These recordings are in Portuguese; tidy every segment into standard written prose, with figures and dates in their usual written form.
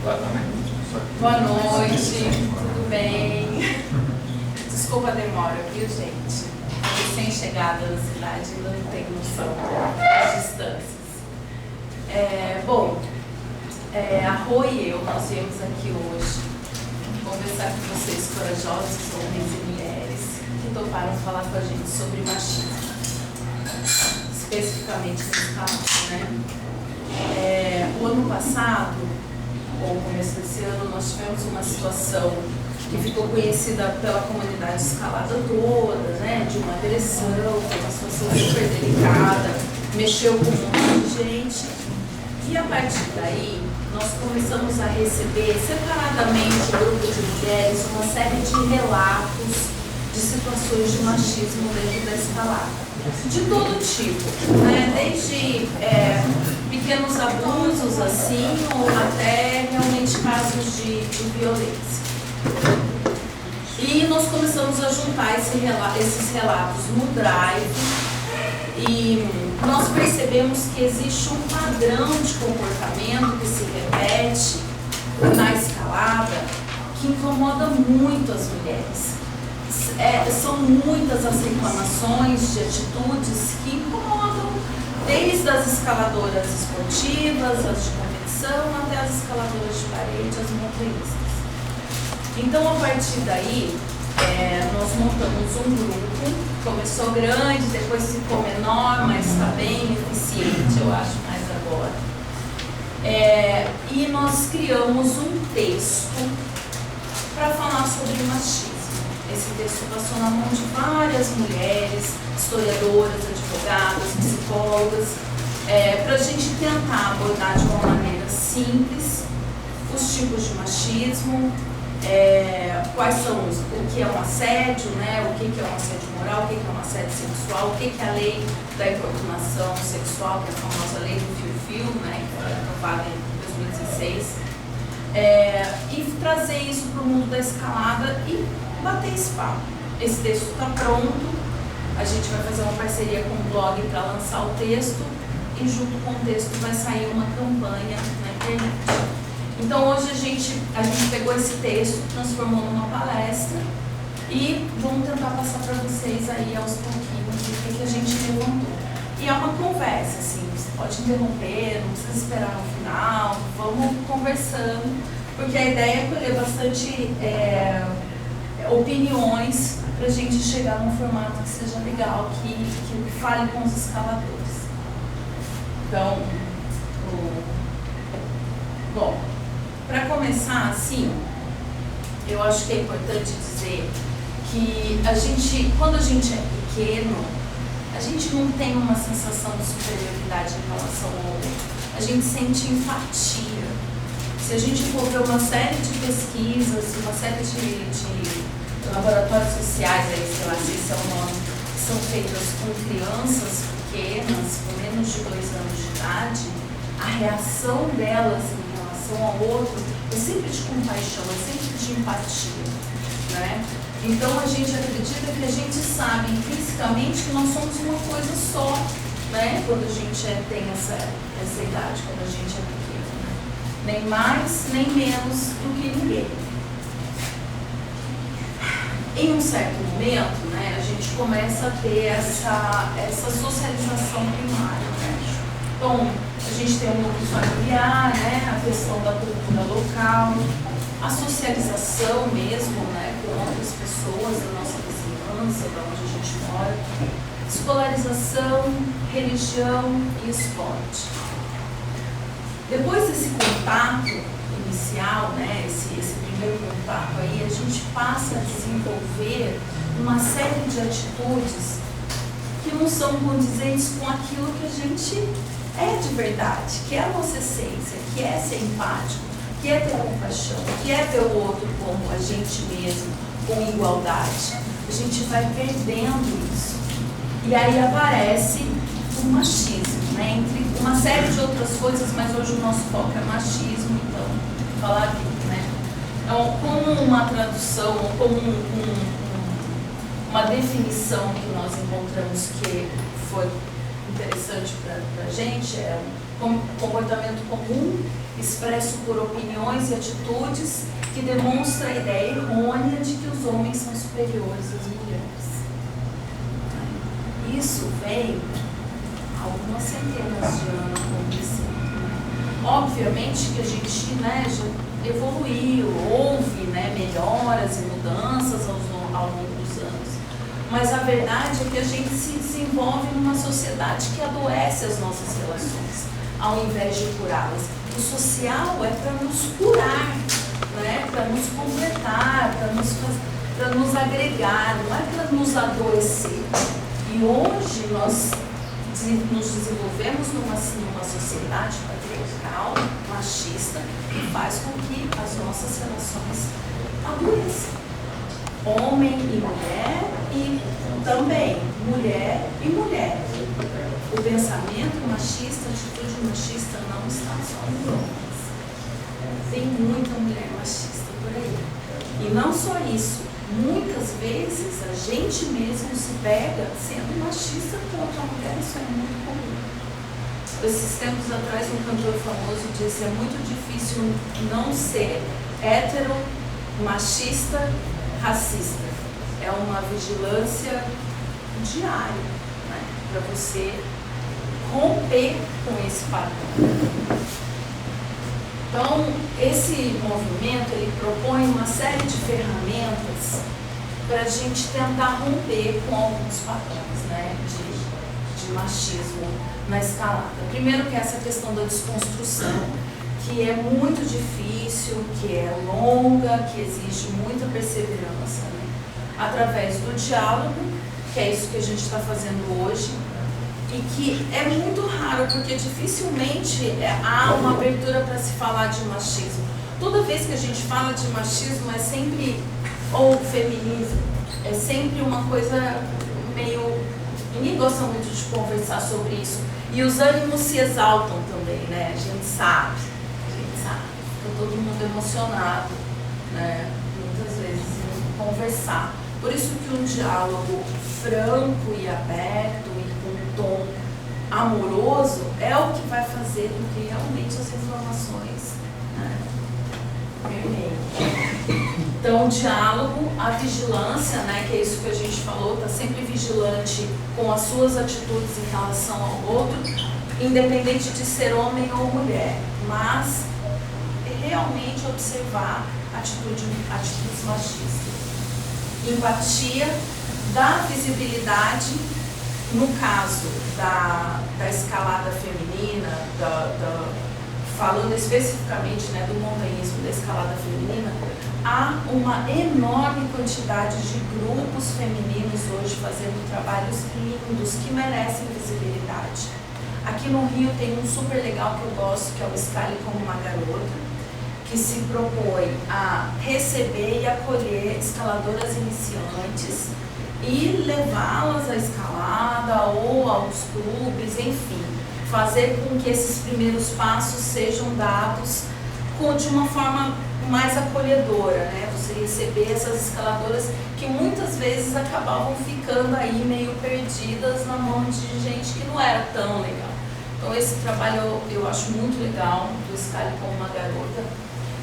Boa noite, tudo bem? Desculpa a demora, viu, gente? Recém-chegada na cidade, não tenho noção das distâncias. A Rô e eu, nós viemos aqui hoje conversar com vocês, corajosos homens e mulheres, que toparam falar com a gente sobre machismo, especificamente nesse caso, né? O ano passado, ou no começo desse ano, nós tivemos uma situação que ficou conhecida pela comunidade escalada toda, né? De uma agressão, foi uma situação super delicada, mexeu com um monte de gente. E a partir daí, nós começamos a receber separadamente, um grupo de mulheres, uma série de relatos de situações de machismo dentro da escalada. De todo tipo, né? Desde pequenos abusos assim, ou até realmente casos de violência. E nós começamos a juntar esses relatos no Drive e nós percebemos que existe um padrão de comportamento que se repete na escalada que incomoda muito as mulheres. São muitas as reclamações de atitudes que incomodam, desde as escaladoras esportivas, as de competição, até as escaladoras de parede, as montanhistas. Então, a partir daí, nós montamos um grupo, começou grande, depois ficou menor, mas está bem eficiente, eu acho, mais agora. E nós criamos um texto para falar sobre machismo. Esse texto passou na mão de várias mulheres, historiadoras, advogadas, psicólogas, para a gente tentar abordar de uma maneira simples os tipos de machismo, quais são o que é um assédio, né? O que é um assédio moral, o que é um assédio sexual, o que é a lei da importunação sexual, que é a famosa lei do fio-fio, né? Que foi aprovada em 2016, e trazer isso para o mundo da escalada e bater esse papo. Esse texto está pronto, a gente vai fazer uma parceria com o blog para lançar o texto e junto com o texto vai sair uma campanha na internet. Então hoje a gente pegou esse texto, transformou numa palestra e vamos tentar passar para vocês aí aos pouquinhos o que a gente levantou. E é uma conversa, assim, você pode interromper, não precisa esperar no final, vamos conversando, porque a ideia é colher bastante opiniões para a gente chegar num formato que seja legal, que fale com os escaladores. Então, bom, para começar assim, eu acho que é importante dizer que quando a gente é pequeno, a gente não tem uma sensação de superioridade em relação ao outro, a gente sente empatia. Se a gente for ver uma série de pesquisas, uma série de laboratórios sociais, aí, sei lá se esse é o nome, que são feitas com crianças pequenas, com menos de 2 anos de idade, a reação delas em relação ao outro é sempre de compaixão, é sempre de empatia, né? Então a gente acredita que a gente sabe intrinsecamente que nós somos uma coisa só, né? Quando a gente tem essa idade, quando a gente é pequeno, né? Nem mais, nem menos do que ninguém. Em um certo momento, né, a gente começa a ter essa socialização primária, né? Então, a gente tem o núcleo familiar, né, a questão da cultura local, a socialização mesmo, né, com outras pessoas da nossa vizinhança, da onde a gente mora, escolarização, religião e esporte. Depois desse contato inicial, né, esse primeiro contato aí, a gente passa a desenvolver uma série de atitudes que não são condizentes com aquilo que a gente é de verdade, que é a nossa essência, que é ser empático, que é ter compaixão, que é ter o outro como a gente mesmo, com igualdade. A gente vai perdendo isso. E aí aparece o machismo, né? Entre uma série de outras coisas, mas hoje o nosso foco é machismo, então, falar aqui, né? Então, como uma tradução, como uma definição que nós encontramos que foi interessante para a gente, comportamento comum expresso por opiniões e atitudes que demonstra a ideia errônea de que os homens são superiores às mulheres. Isso vem há algumas centenas de anos acontecendo. Obviamente que a gente, né, já evoluiu, houve, né, melhoras e mudanças ao longo dos anos. Mas a verdade é que a gente se desenvolve numa sociedade que adoece as nossas relações, ao invés de curá-las. O social é para nos curar, né? Para nos completar, para nos agregar, não é para nos adoecer. E hoje nós nos desenvolvemos numa sociedade patriarcal, machista, que faz com que as nossas relações adoeçam. Homem e mulher, e também mulher e mulher. O pensamento machista, a atitude machista não está só nos homens. Tem muita mulher machista por aí. E não só isso, muitas vezes a gente mesmo se pega sendo machista contra a mulher, isso é muito comum. Esses tempos atrás um cantor famoso disse: é muito difícil não ser hétero, machista, racista. É uma vigilância diária, né, para você romper com esse padrão. Então, esse movimento, ele propõe uma série de ferramentas para a gente tentar romper com alguns padrões, né, de machismo na escalada. Primeiro que é essa questão da desconstrução, que é muito difícil, que é longa, que exige muita perseverança, né, através do diálogo, que é isso que a gente está fazendo hoje, e que é muito raro, porque dificilmente há uma abertura para se falar de machismo. Toda vez que a gente fala de machismo é sempre, ou feminismo, é sempre uma coisa meio... Ninguém gosta muito de conversar sobre isso. E os ânimos se exaltam também, né? A gente sabe, fica todo mundo emocionado, né? Muitas vezes em conversar. Por isso que um diálogo franco e aberto e com um tom amoroso é o que vai fazer com que realmente as informações, né, permeiem. Então, o diálogo, a vigilância, né, que é isso que a gente falou, está sempre vigilante com as suas atitudes em relação ao outro, independente de ser homem ou mulher, mas realmente observar atitudes machistas. Empatia, dar visibilidade, no caso da escalada feminina, falando especificamente, né, do montanhismo da escalada feminina, há uma enorme quantidade de grupos femininos hoje fazendo trabalhos lindos que merecem visibilidade. Aqui no Rio tem um super legal que eu gosto, que é o Escale como uma Garota, que se propõe a receber e acolher escaladoras iniciantes e levá-las à escalada ou aos clubes, enfim, fazer com que esses primeiros passos sejam dados de uma forma mais acolhedora, né? Você receber essas escaladoras que muitas vezes acabavam ficando aí meio perdidas na mão de gente que não era tão legal. Então esse trabalho eu acho muito legal, do Escale como uma Garota.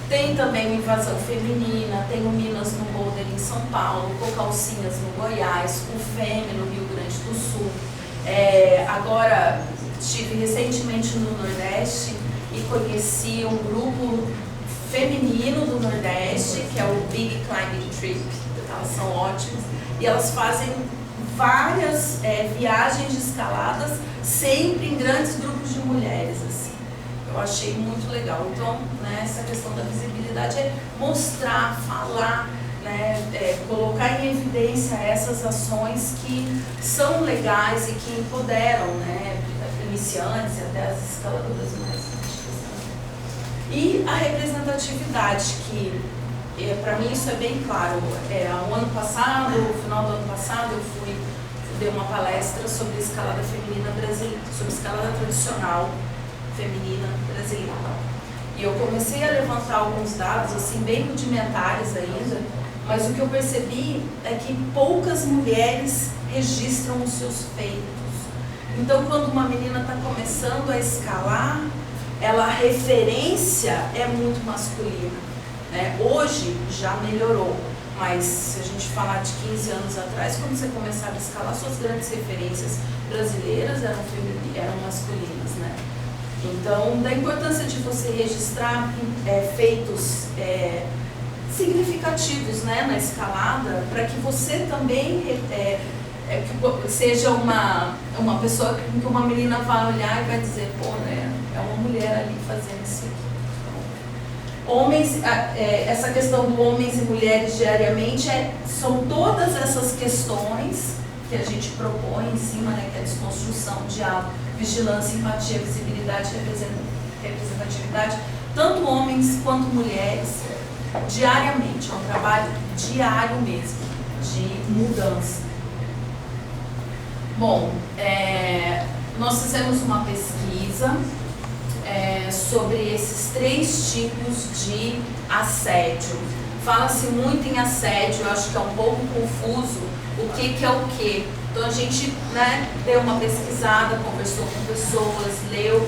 Tem também o Invasão Feminina, tem o Minas no Boulder em São Paulo, o Calcinhas no Goiás, o FEME no Rio Grande do Sul. Agora estive recentemente no Nordeste e conheci um grupo feminino do Nordeste, que é o Big Climbing Trip. Elas são ótimas e elas fazem várias viagens de escaladas, sempre em grandes grupos de mulheres, assim. Eu achei muito legal. Então, né, essa questão da visibilidade é mostrar, falar, né, colocar em evidência essas ações que são legais e que empoderam, né, iniciantes e até as escaladoras mais antigas. E a representatividade, que para mim isso é bem claro. O ano passado, no final do ano passado, eu dei uma palestra sobre escalada feminina brasileira, sobre escalada tradicional feminina brasileira. E eu comecei a levantar alguns dados, assim, bem rudimentares ainda, mas o que eu percebi é que poucas mulheres registram os seus feitos. Então, quando uma menina está começando a escalar, a referência é muito masculina, né? Hoje já melhorou, mas se a gente falar de 15 anos atrás, quando você começava a escalar, suas grandes referências brasileiras eram masculinas, né? Então, da importância de você registrar feitos significativos, né, na escalada, para que você também que seja uma pessoa que uma menina vai olhar e vai dizer, pô, né, é uma mulher ali fazendo isso aqui. Então, homens, essa questão do homens e mulheres diariamente são todas essas questões que a gente propõe em cima, né, que é a desconstrução, diálogo, vigilância, empatia, visibilidade, representatividade, tanto homens quanto mulheres, diariamente. É um trabalho diário mesmo, de mudança. Bom, nós fizemos uma pesquisa sobre esses 3 tipos de assédio. Fala-se muito em assédio, eu acho que é um pouco confuso o que é o quê. Então a gente, né, deu uma pesquisada, conversou com pessoas, leu,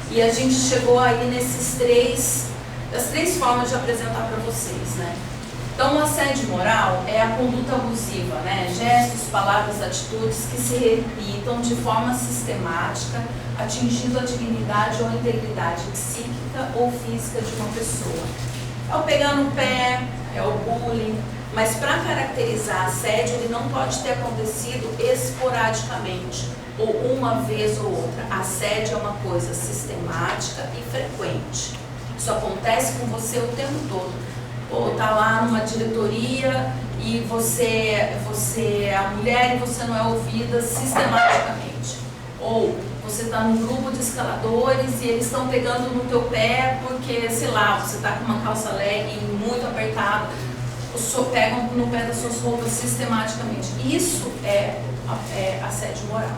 e a gente chegou aí das 3 formas de apresentar para vocês, né? Então, o assédio moral é a conduta abusiva, né? Gestos, palavras, atitudes que se repitam de forma sistemática, atingindo a dignidade ou a integridade psíquica ou física de uma pessoa. É o pegar no pé, é o bullying, mas para caracterizar assédio, ele não pode ter acontecido esporadicamente, ou uma vez ou outra. Assédio é uma coisa sistemática e frequente. Isso acontece com você o tempo todo. Ou tá lá numa diretoria e você é a mulher e você não é ouvida sistematicamente. Ou você está num grupo de escaladores e eles estão pegando no teu pé porque, sei lá, você está com uma calça legging muito apertada, pegam no pé das suas roupas sistematicamente. Isso é assédio moral.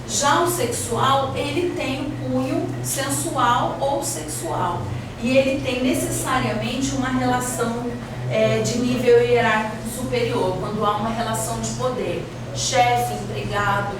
Já o sexual, ele tem um cunho sensual ou sexual. E ele tem necessariamente uma relação de nível hierárquico superior, quando há uma relação de poder. Chefe, empregado,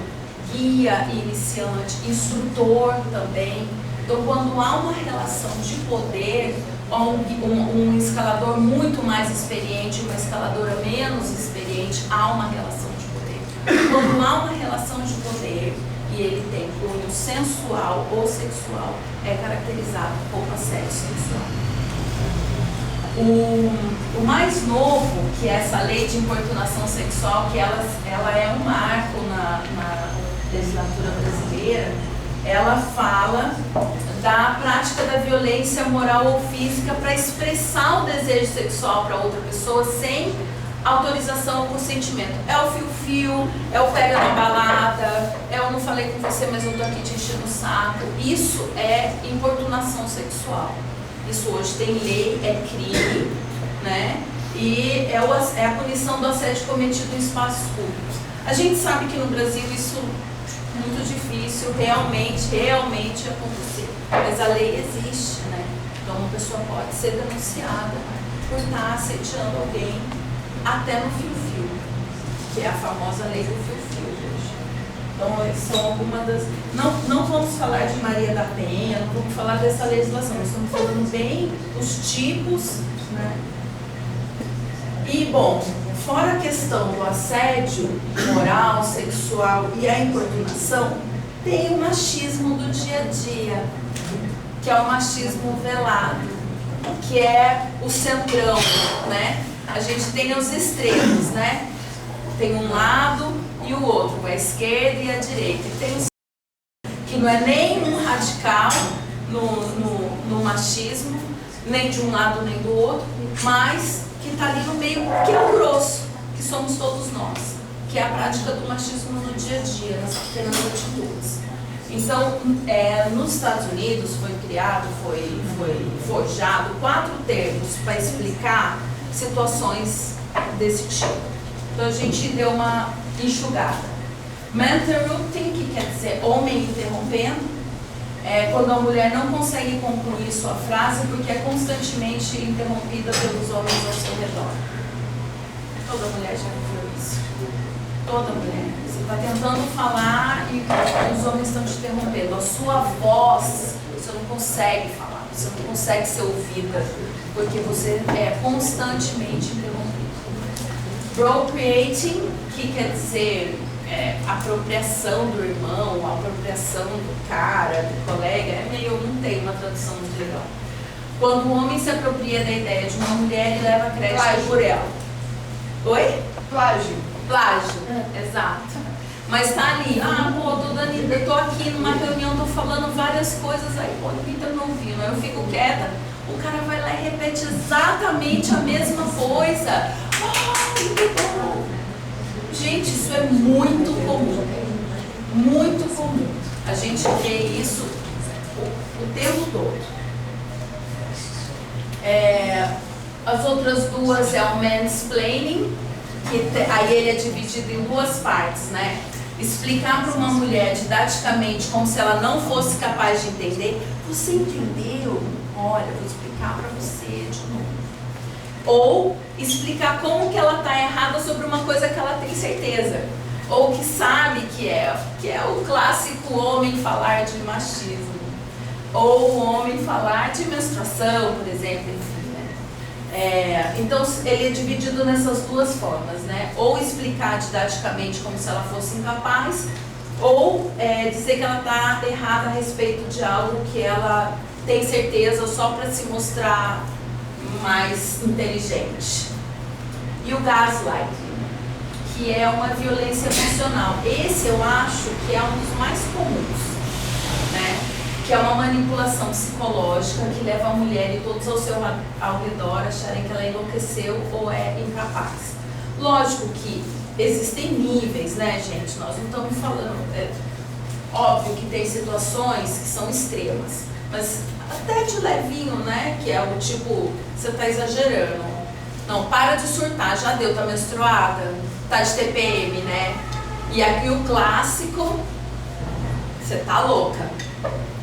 guia iniciante, instrutor também. Então, quando há uma relação de poder, um escalador muito mais experiente e uma escaladora menos experiente, há uma relação de poder. Quando há uma relação de poder e ele tem cunho sensual ou sexual, é caracterizado como assédio sexual. O mais novo, que é essa lei de importunação sexual, que ela é um marco na legislatura brasileira, ela fala da prática da violência moral ou física para expressar o desejo sexual para outra pessoa sem autorização ou consentimento. É o fio-fio, é o pega na balada, é o não falei com você, mas eu tô aqui te enchendo o saco. Isso é importunação sexual. Isso hoje tem lei, é crime, né? E é a punição do assédio cometido em espaços públicos. A gente sabe que no Brasil isso é muito difícil realmente acontecer. Mas a lei existe, né? Então uma pessoa pode ser denunciada por estar assediando alguém até no fio-fio, que é a famosa lei do fio-fio hoje. Então, são algumas das... Não vamos falar de Maria da Penha, não vamos falar dessa legislação, nós estamos falando bem os tipos, né? E, bom, fora a questão do assédio moral, sexual e a importunação, tem o machismo do dia a dia, que é o machismo velado, que é o centrão, né? A gente tem os extremos, né? Tem um lado e o outro, a esquerda e a direita. E tem que não é nem um radical no machismo, nem de um lado nem do outro, mas que está ali no meio, que é o grosso, que somos todos nós, que é a prática do machismo no dia a dia, nas pequenas atitudes. Então, nos Estados Unidos foi forjado 4 termos para explicar situações desse tipo. Então a gente deu uma enxugada. Man-interrupting, que quer dizer homem interrompendo, é quando a mulher não consegue concluir sua frase porque é constantemente interrompida pelos homens ao seu redor. Toda mulher já viu isso. Toda mulher. Você está tentando falar e os homens estão te interrompendo. A sua voz, você não consegue falar, você não consegue ser ouvida, porque você é constantemente interrompido. Procreating, que quer dizer apropriação do irmão, apropriação do cara, do colega, não tem uma tradução muito legal. Quando o homem se apropria da ideia de uma mulher e leva crédito por ela. Oi? Plágio. Plágio, exato. Mas tá ali, eu tô aqui numa reunião, tô falando várias coisas, aí ninguém tá me ouvindo, aí eu fico quieta, o cara vai lá e repete exatamente a mesma coisa. Gente, isso é muito comum, muito comum. A gente vê isso o tempo todo. As outras duas é o mansplaining, que aí ele é dividido em duas partes, né? Explicar para uma mulher didaticamente como se ela não fosse capaz de entender. Você entendeu? Olha, vou explicar para você de novo. Ou explicar como que ela está errada sobre uma coisa que ela tem certeza. Ou que sabe que é o clássico homem falar de machismo. Ou o homem falar de menstruação, por exemplo, enfim. Então ele é dividido nessas duas formas, né? Ou explicar didaticamente como se ela fosse incapaz, ou dizer que ela está errada a respeito de algo que ela tem certeza só para se mostrar mais inteligente. E o gaslighting, que é uma violência emocional. Esse eu acho que é um dos mais comuns, né? Que é uma manipulação psicológica que leva a mulher e todos ao seu ao redor a acharem que ela enlouqueceu ou é incapaz. Lógico que existem níveis, né, gente? Nós não estamos falando... óbvio que tem situações que são extremas, mas até de levinho, né? Que é o tipo, você está exagerando. Não, para de surtar, já deu, tá menstruada, tá de TPM, né? E aqui o clássico, você tá louca.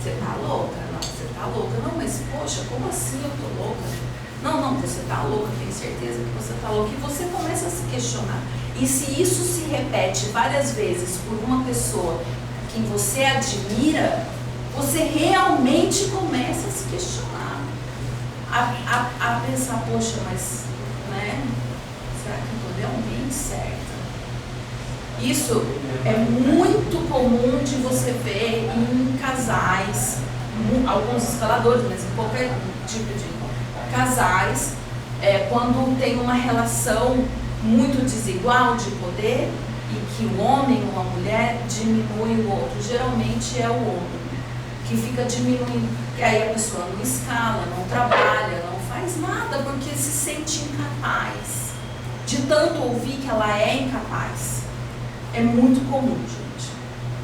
Você tá louca? Não, você tá louca. Não, mas poxa, como assim eu tô louca? Não, você tá louca, tenho certeza que você tá louca. E você começa a se questionar. E se isso se repete várias vezes por uma pessoa que você admira, você realmente começa a se questionar. A pensar, poxa, mas, né? Será que eu tô realmente certa? Isso é muito comum de você ver em casais, alguns escaladores, mas em qualquer tipo de casais, quando tem uma relação muito desigual de poder e que o homem ou a mulher diminui o outro. Geralmente é o homem que fica diminuindo, e aí a pessoa não escala, não trabalha, não faz nada porque se sente incapaz, de tanto ouvir que ela é incapaz. É muito comum, gente.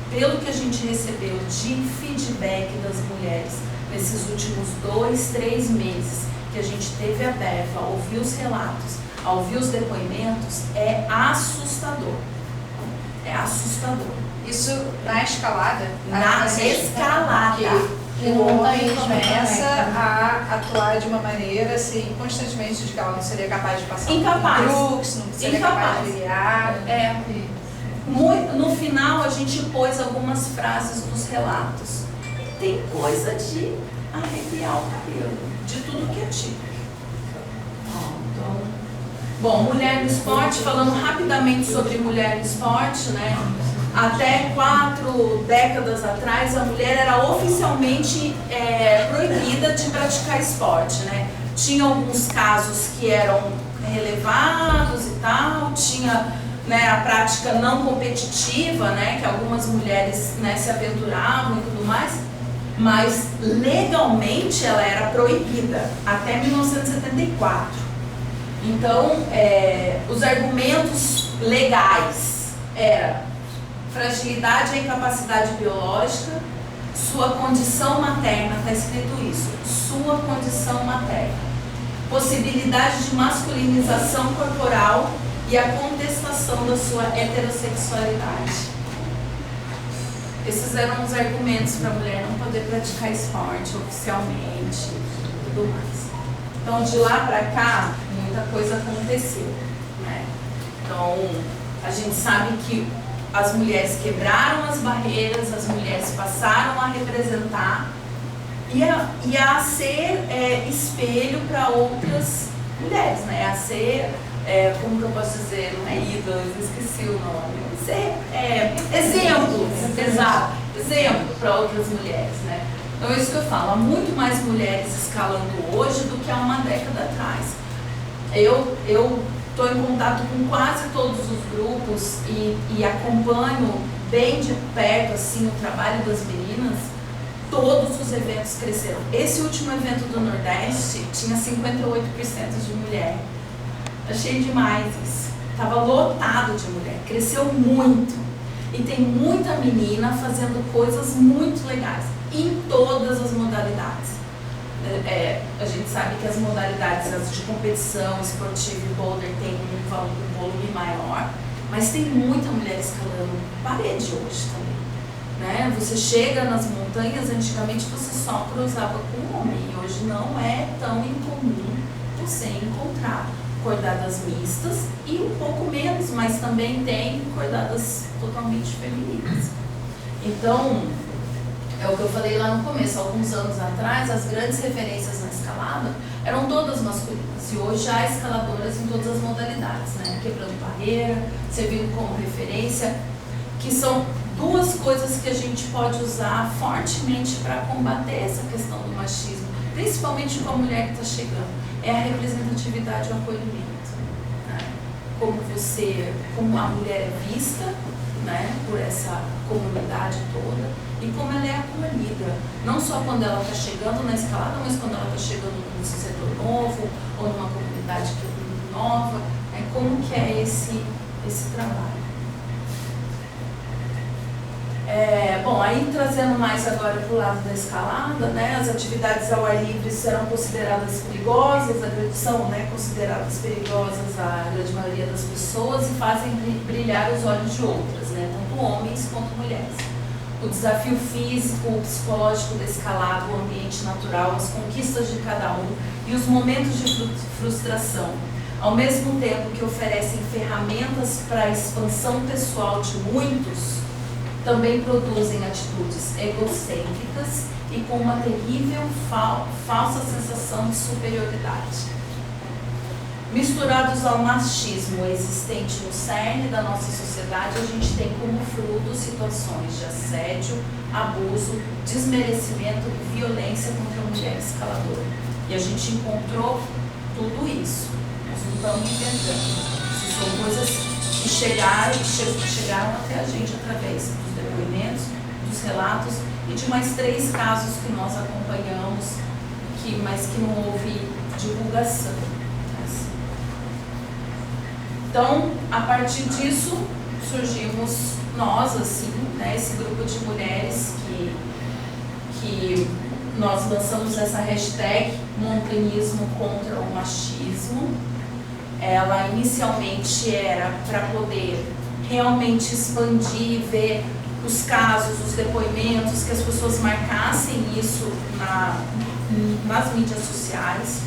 Pelo que a gente recebeu de feedback das mulheres nesses últimos 2, 3 meses que a gente teve a Beva, ouvir os relatos, ouvir os depoimentos, é assustador. É assustador. Isso na escalada? Na escalada. Que o homem começa a atuar de uma maneira assim, constantemente, de que ela não seria capaz de passar incapaz. Um truque, não seria capaz de guiar. No final a gente pôs algumas frases nos relatos. Tem coisa de arrepiar o cabelo, de tudo que é tipo. Bom, mulher no esporte, falando rapidamente sobre mulher no esporte, né? Até 4 décadas atrás, a mulher era oficialmente proibida de praticar esporte, né? Tinha alguns casos que eram relevados e tal, tinha, né, a prática não competitiva, né, que algumas mulheres, né, se aventuravam e tudo mais, mas legalmente ela era proibida até 1974. Então, os argumentos legais eram fragilidade e incapacidade biológica, sua condição materna, está escrito isso, sua condição materna, possibilidade de masculinização corporal e a contestação da sua heterossexualidade. Esses eram os argumentos para a mulher não poder praticar esporte oficialmente e tudo mais. Então, de lá para cá, muita coisa aconteceu, né? Então, A gente sabe que as mulheres quebraram as barreiras, as mulheres passaram a representar e a ser espelho para outras mulheres, né? A ser, como que eu posso dizer, não é ídolos, esqueci o nome, ser exemplo, exato, exemplo para outras mulheres, né? Então é isso que eu falo, há muito mais mulheres escalando hoje do que há uma década atrás. Eu estou em contato com quase todos os grupos e acompanho bem de perto assim, o trabalho das meninas. Todos os eventos cresceram. Esse último evento do Nordeste tinha 58% de mulher. Achei demais isso. Estava lotado de mulher, cresceu muito. E tem muita menina fazendo coisas muito legais, em todas as modalidades. A gente sabe que as modalidades as de competição, esportiva e boulder tem um volume maior, mas tem muita mulher escalando parede hoje também. Né? Você chega nas montanhas, antigamente você só cruzava com homem, e hoje não é tão incomum você encontrar cordadas mistas e um pouco menos, mas também tem cordadas totalmente femininas. Então, é o que eu falei lá no começo, alguns anos atrás, as grandes referências na escalada eram todas masculinas, e hoje há escaladoras em todas as modalidades, né? Quebrando barreira, servindo como referência, que são duas coisas que a gente pode usar fortemente para combater essa questão do machismo, principalmente com a mulher que está chegando, é a representatividade e o acolhimento. Né? Como a mulher é vista, né, por essa comunidade toda e como ela é acolhida, não só quando ela está chegando na escalada, mas quando ela está chegando num setor novo ou numa comunidade nova, né, como que é esse trabalho. Bom, aí trazendo mais agora para o lado da escalada, né, as atividades ao ar livre serão consideradas perigosas, são, né, consideradas perigosas a grande maioria das pessoas e fazem brilhar os olhos de outras, né, tanto homens quanto mulheres. O desafio físico, o psicológico da escalada, o ambiente natural, as conquistas de cada um e os momentos de frustração, ao mesmo tempo que oferecem ferramentas para a expansão pessoal de muitos, também produzem atitudes egocêntricas e com uma terrível falsa sensação de superioridade. Misturados ao machismo existente no cerne da nossa sociedade, a gente tem como fruto situações de assédio, abuso, desmerecimento e violência contra a mulher escaladora. E a gente encontrou tudo isso. Nós não estamos inventando. Isso são coisas que chegaram até a gente através dos depoimentos, dos relatos e de mais 3 casos que nós acompanhamos, mas que não houve divulgação. Então, a partir disso, surgimos nós, assim, né, esse grupo de mulheres que nós lançamos essa hashtag Montanhismo contra o Machismo. Ela inicialmente era para poder realmente expandir, ver os casos, os depoimentos, que as pessoas marcassem isso nas mídias sociais.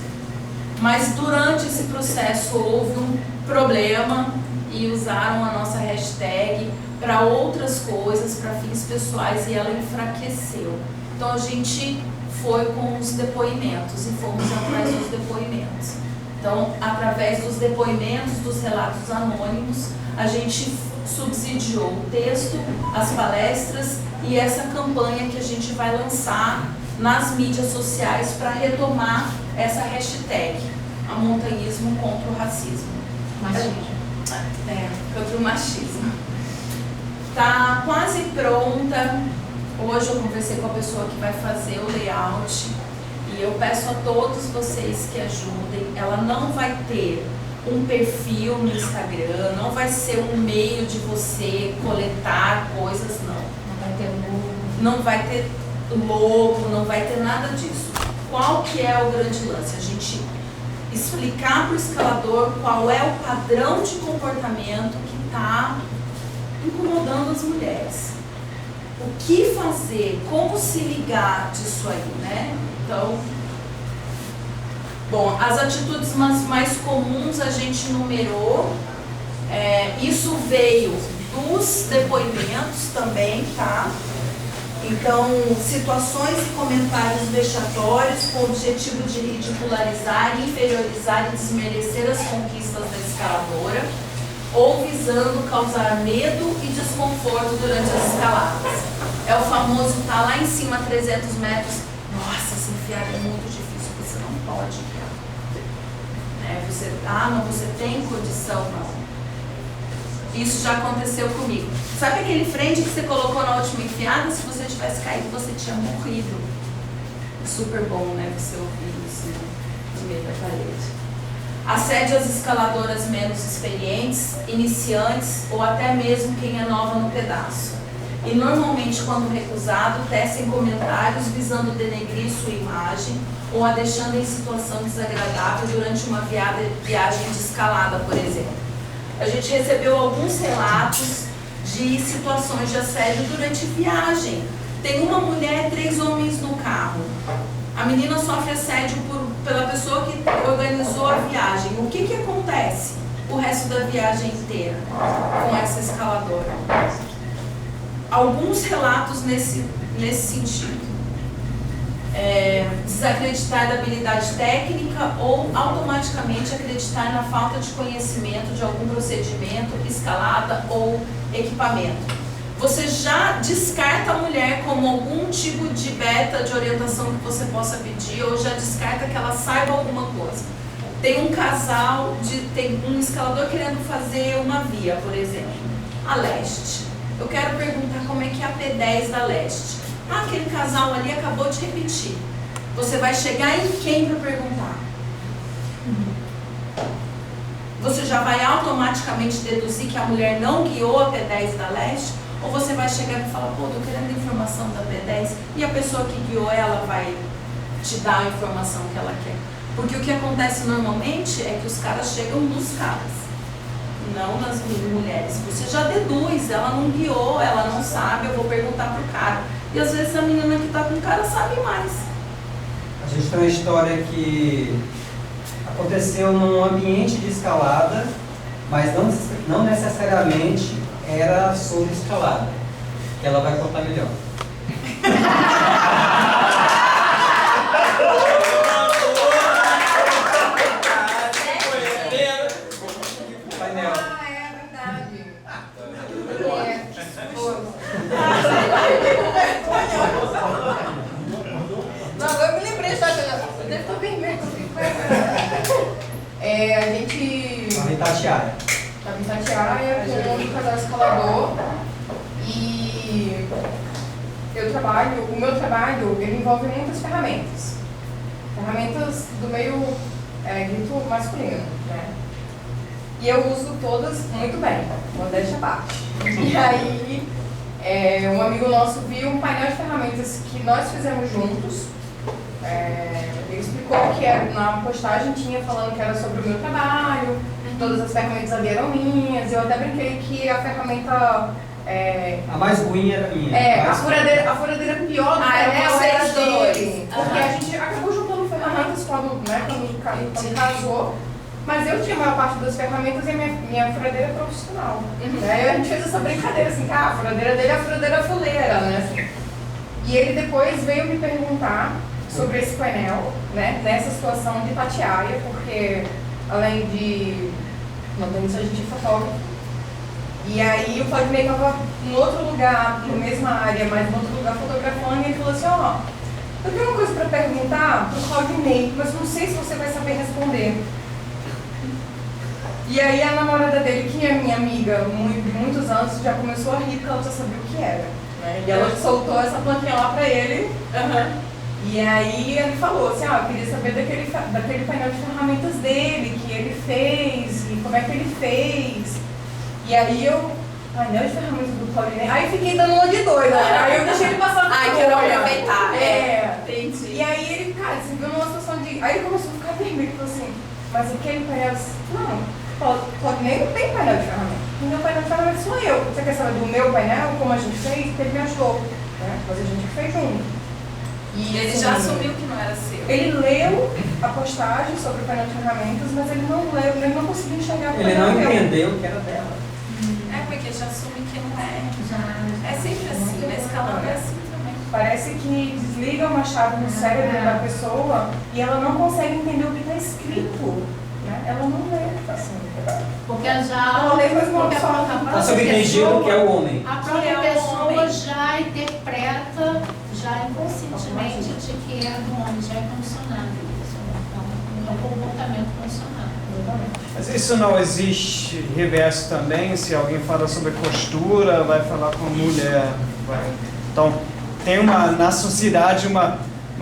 Mas durante esse processo houve um problema e usaram a nossa hashtag para outras coisas, para fins pessoais, e ela enfraqueceu. Então a gente foi com os depoimentos e fomos atrás dos depoimentos. Então, através dos depoimentos, dos relatos anônimos, a gente subsidiou o texto, as palestras e essa campanha que a gente vai lançar nas mídias sociais para retomar essa hashtag, a montanhismo contra o racismo. Machismo. Contra o machismo. Está quase pronta. Hoje eu conversei com a pessoa que vai fazer o layout e eu peço a todos vocês que ajudem. Ela não vai ter um perfil no Instagram, não vai ser um meio de você coletar coisas, não. Não vai ter logo. Não vai ter logo, não vai ter nada disso. Qual que é o grande lance? A gente explicar para o escalador qual é o padrão de comportamento que está incomodando as mulheres. O que fazer, como se ligar disso aí, né? Então, bom, as atitudes mais comuns a gente numerou Isso veio dos depoimentos também, tá? Então, situações e comentários vexatórios com o objetivo de ridicularizar, inferiorizar e desmerecer as conquistas da escaladora, ou visando causar medo e desconforto durante as escaladas. É o famoso tá lá em cima 300 metros, nossa, se enfiar é muito difícil, você não pode enfiar. Você tem condição, não. Isso já aconteceu comigo. Sabe aquele frente que você colocou na última enfiada? Se você tivesse caído, você tinha morrido. Super bom, né? Você ouvir isso no meio da parede. Assédio às escaladoras menos experientes, iniciantes ou até mesmo quem é nova no pedaço. E normalmente, quando recusado, tecem comentários visando denegrir sua imagem ou a deixando em situação desagradável durante uma viagem de escalada, por exemplo. A gente recebeu alguns relatos de situações de assédio durante viagem. Tem uma mulher e 3 homens no carro. A menina sofre assédio pela pessoa que organizou a viagem. O que acontece o resto da viagem inteira com essa escaladora? Alguns relatos nesse sentido. Desacreditar da habilidade técnica ou automaticamente acreditar na falta de conhecimento de algum procedimento, escalada ou equipamento. Você já descarta a mulher como algum tipo de beta de orientação que você possa pedir, ou já descarta que ela saiba alguma coisa. Tem um casal, tem um escalador querendo fazer uma via, por exemplo, a leste. Eu quero perguntar como é que é a P10 da leste. Aquele casal ali acabou de repetir. Você vai chegar em quem para perguntar? Você já vai automaticamente deduzir que a mulher não guiou a P10 da leste? Ou você vai chegar e falar, pô, tô querendo informação da P10, e a pessoa que guiou ela vai te dar a informação que ela quer? Porque o que acontece normalmente é que os caras chegam nos caras, não nas mulheres. Você já deduz, ela não guiou, ela não sabe, eu vou perguntar pro cara. E às vezes a menina que tá com o cara sabe mais. A gente tem uma história que aconteceu num ambiente de escalada, mas não necessariamente era sobre escalada. Ela vai contar melhor. Painel. É verdade. Não, eu me lembrei, só que eu devo estar vermelho. A gente Estava em Itatiaia. estava em Itatiaia com um casal escalador e o meu trabalho, ele envolve muitas ferramentas. Ferramentas do meio grito masculino, né? E eu uso todas muito bem, modéstia à parte. E aí, um amigo nosso viu um painel de ferramentas que nós fizemos juntos. Ele explicou que na postagem tinha falando que era sobre o meu trabalho, todas as ferramentas ali eram minhas. Eu até brinquei que a ferramenta... A mais ruim era minha. A furadeira pior do painel era dele. Porque a gente acabou juntando ferramentas quando casou. Mas eu tinha a maior parte das ferramentas e a minha furadeira é profissional. Aí a gente fez essa brincadeira assim, a furadeira dele é a furadeira fuleira, né? Assim. E ele depois veio me perguntar sobre esse painel, né? Nessa situação de Itatiaia, porque além de isso a gente é fotógrafo. E aí o Claudinei estava em outro lugar, na mesma área, mas em outro lugar fotografando, e ele falou assim, eu tenho uma coisa para perguntar pro Claudinei, mas não sei se você vai saber responder. E aí a namorada dele, que é minha amiga de muitos anos, já começou a rir porque ela já sabia o que era. Né? E ela soltou essa plantinha lá pra ele. E aí ele falou assim, eu queria saber daquele painel de ferramentas dele, que ele fez, e como é que ele fez. E aí painel de ferramentas do Claudinei, aí fiquei dando uma de doida, né? Aí eu deixei ele passar por quero aproveitar. Entendi. E aí ele, cara, se viu numa situação de... Aí ele começou a ficar vermelho e falou assim, mas aquele painel... Não. Claudinei não tem painel de ferramentas. O meu painel de ferramentas sou eu. Você quer saber do meu painel, como a gente fez? Porque ele me ajudou. Né? Mas a gente fez junto. E ele já assumiu que não era seu. Ele leu a postagem sobre o painel de ferramentas, mas ele não leu, ele não conseguiu enxergar o Ele painel não dele. entendeu que era dela. É porque já assume que não é. É sempre assim, na escalada é assim também. Parece que desliga uma chave no cérebro da pessoa e ela não consegue entender o que está escrito. Né? Ela não lê, assim. Porque já Ela lê, mas não porque absorve. Está subentendido que é o homem. a própria Que é o pessoa homem. já interpreta, já inconscientemente, de que é do homem, já é condicionado. É um comportamento condicionado. Mas isso não existe reverso também? Se alguém fala sobre postura, vai falar com a mulher. Então, tem na sociedade uma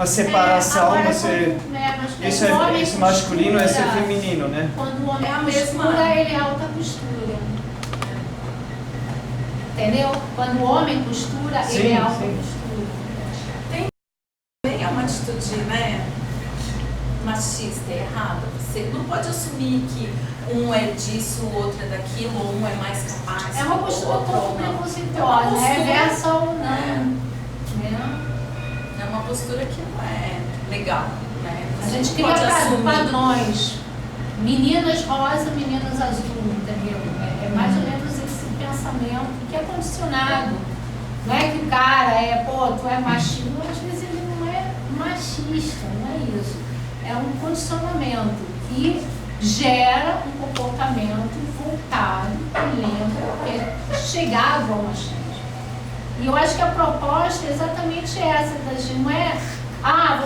separação. Agora, Você, mas isso quando o homem é masculino, esse é costura, feminino, né? Quando o homem É a mesma- costura, ele é alta costura. Entendeu? Quando o homem costura, Sim, ele é alta sim. costura. Também é uma atitude, né? Machista, errada. Você não pode assumir que um é disso, o outro é daquilo, ou um é mais capaz. É uma o postura outro pouco ou não. preconceituosa, É uma é postura. reversa ou não. É. Né? É uma postura que não é legal, né? A Você gente não cria pode assumir. padrões. Meninas rosa, meninas azul, entendeu? É mais ou menos esse pensamento que é condicionado. Não é que o cara tu é machista. Às vezes ele não é machista, não é isso. É um condicionamento que gera um comportamento voltado e lembra, chegado ao machismo. E eu acho que a proposta é exatamente essa, não é,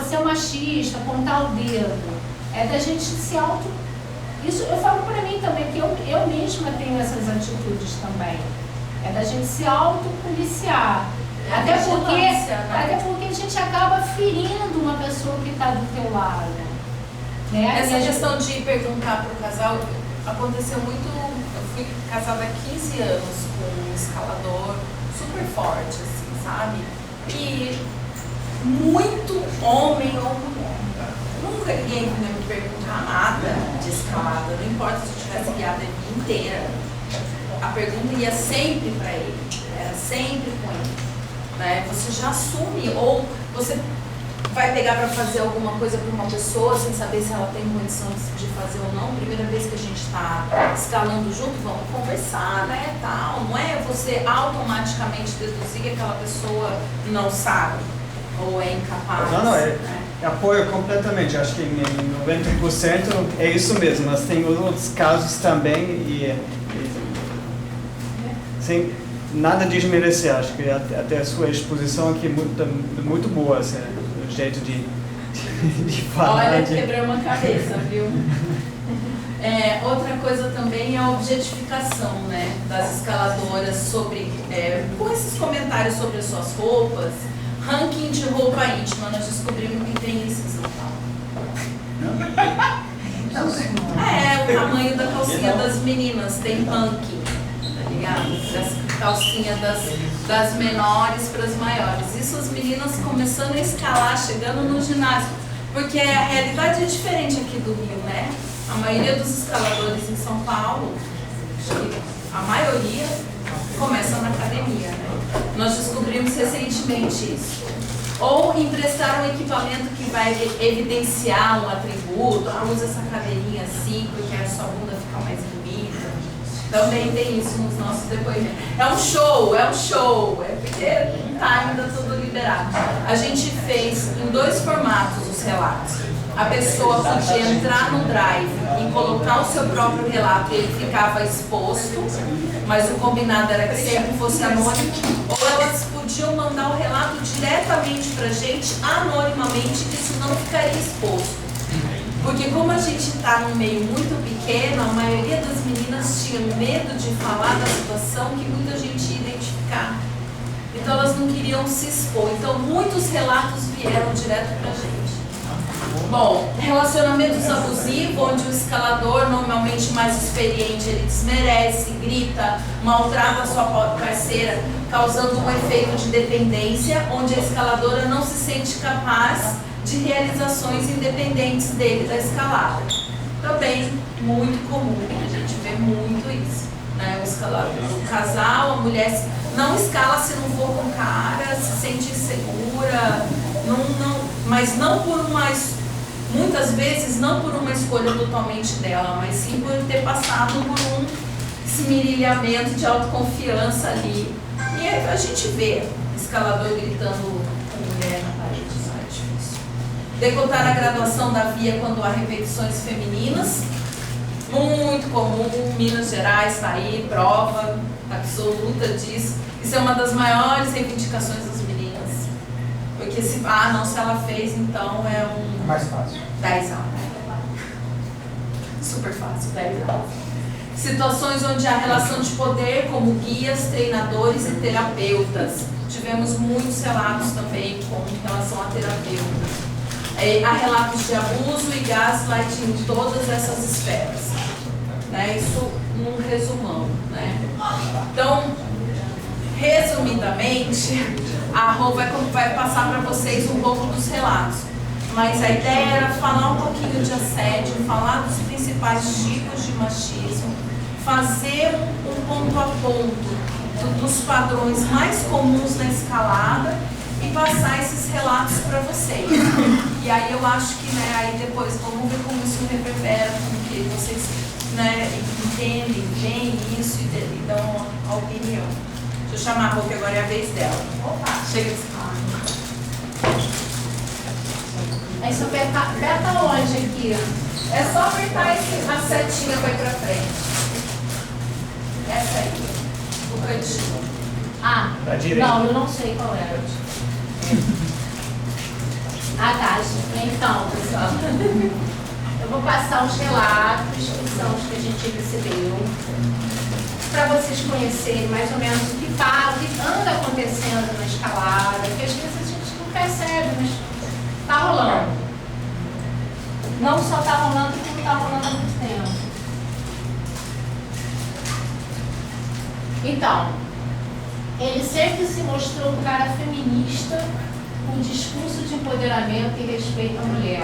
você é machista, apontar o dedo. É da gente se auto... Isso eu falo para mim também, que eu mesma tenho essas atitudes também. É da gente se autopoliciar. É a Até porque vigilância, né? a gente acaba ferindo uma pessoa que está do teu lado. Né? Essa E a gente- questão de perguntar para o casal aconteceu muito. Eu fui casada há 15 anos com um escalador super forte, assim, sabe? E muito homem ou mulher. Nunca ninguém vinha me perguntar nada de escalada, não importa se eu tivesse guiado a vida inteira. A pergunta ia sempre para ele, era sempre com ele. Né? Você já assume, ou você vai pegar para fazer alguma coisa para uma pessoa sem saber se ela tem condição de fazer ou não. Primeira vez que a gente está escalando junto, vamos conversar, né, tal. Não é você automaticamente deduzir que aquela pessoa não sabe ou é incapaz. Não, né? apoio completamente. Acho que em 90% é isso mesmo, mas tem outros casos também sem nada desmerecer. Acho que até a sua exposição aqui é muito boa, assim, o jeito de falar. Olha, quebrou uma cabeça, viu? Outra coisa também é a objetificação, né, das escaladoras sobre, com esses comentários sobre as suas roupas, ranking de roupa íntima, nós descobrimos que tem isso em São Paulo. O tamanho da calcinha das meninas, tem ranking, tá ligado? Das calcinhas das menores para as maiores. Isso as meninas começando a escalar, chegando no ginásio, porque a realidade é diferente aqui do Rio, né? A maioria dos escaladores em São Paulo, acho que a maioria, começa na academia, né? Nós descobrimos recentemente isso. Ou emprestar um equipamento que vai evidenciar um atributo, usa essa cadeirinha assim, porque a sua bunda fica mais bonita. Também tem isso nos nossos depoimentos. É um show, porque não está ainda tudo liberado. A gente fez em 2 formatos os relatos. A pessoa podia entrar no Drive e colocar o seu próprio relato e ele ficava exposto, mas o combinado era que sempre fosse anônimo, ou elas podiam mandar o relato diretamente para a gente, anonimamente, que isso não ficaria exposto. Porque como a gente está num meio muito pequeno, a maioria das meninas tinha medo de falar da situação que muita gente ia identificar. Então elas não queriam se expor. Então muitos relatos vieram direto para a gente. Bom, relacionamentos abusivos, onde o escalador, normalmente mais experiente, ele desmerece, grita, maltrata a sua parceira, causando um efeito de dependência, onde a escaladora não se sente capaz de realizações independentes dele da escalada. Também muito comum, a gente vê muito isso, né? O escalador, o casal, a mulher não escala se não for com cara, se sente insegura, mas não por muitas vezes não por uma escolha totalmente dela, mas sim por ter passado por um esmerilhamento de autoconfiança ali. E a gente vê escalador gritando com mulher na parede, isso é difícil. Decotar a graduação da via quando há repetições femininas, muito comum, Minas Gerais está aí, prova absoluta disso. Isso é uma das maiores reivindicações das meninas. Porque se ela fez, então é um... Mais fácil. 10 aulas. Super fácil, 10 aulas. Situações onde há relação de poder, como guias, treinadores e terapeutas. Tivemos muitos relatos também com relação a terapeutas. Há relatos de abuso e gaslighting em todas essas esferas. Né? Isso num resumão. Né? Então, resumidamente, a Rô vai passar para vocês um pouco dos relatos. Mas a ideia era falar um pouquinho de assédio, falar dos principais tipos de machismo, fazer um ponto a ponto dos padrões mais comuns na escalada e passar esses relatos para vocês. E aí eu acho que, né, aí depois vamos ver como isso reverbera, como que vocês, né, entendem, veem isso e dão a opinião. Deixa eu chamar a Rô, que agora é a vez dela. Opa, chega de escala. Aí você aperta onde aqui? É só apertar a setinha para ir para frente. Essa aí, o cantinho. Ah, Da direita. não, eu não sei qual era. Ah, tá. Então, pessoal, eu vou passar os relatos, que são os que a gente recebeu, para vocês conhecerem mais ou menos o que anda acontecendo na escalada, que às vezes a gente não percebe, mas está rolando. Não só está rolando, como está rolando há muito tempo. Então, ele sempre se mostrou um cara feminista, com discurso de empoderamento e respeito à mulher.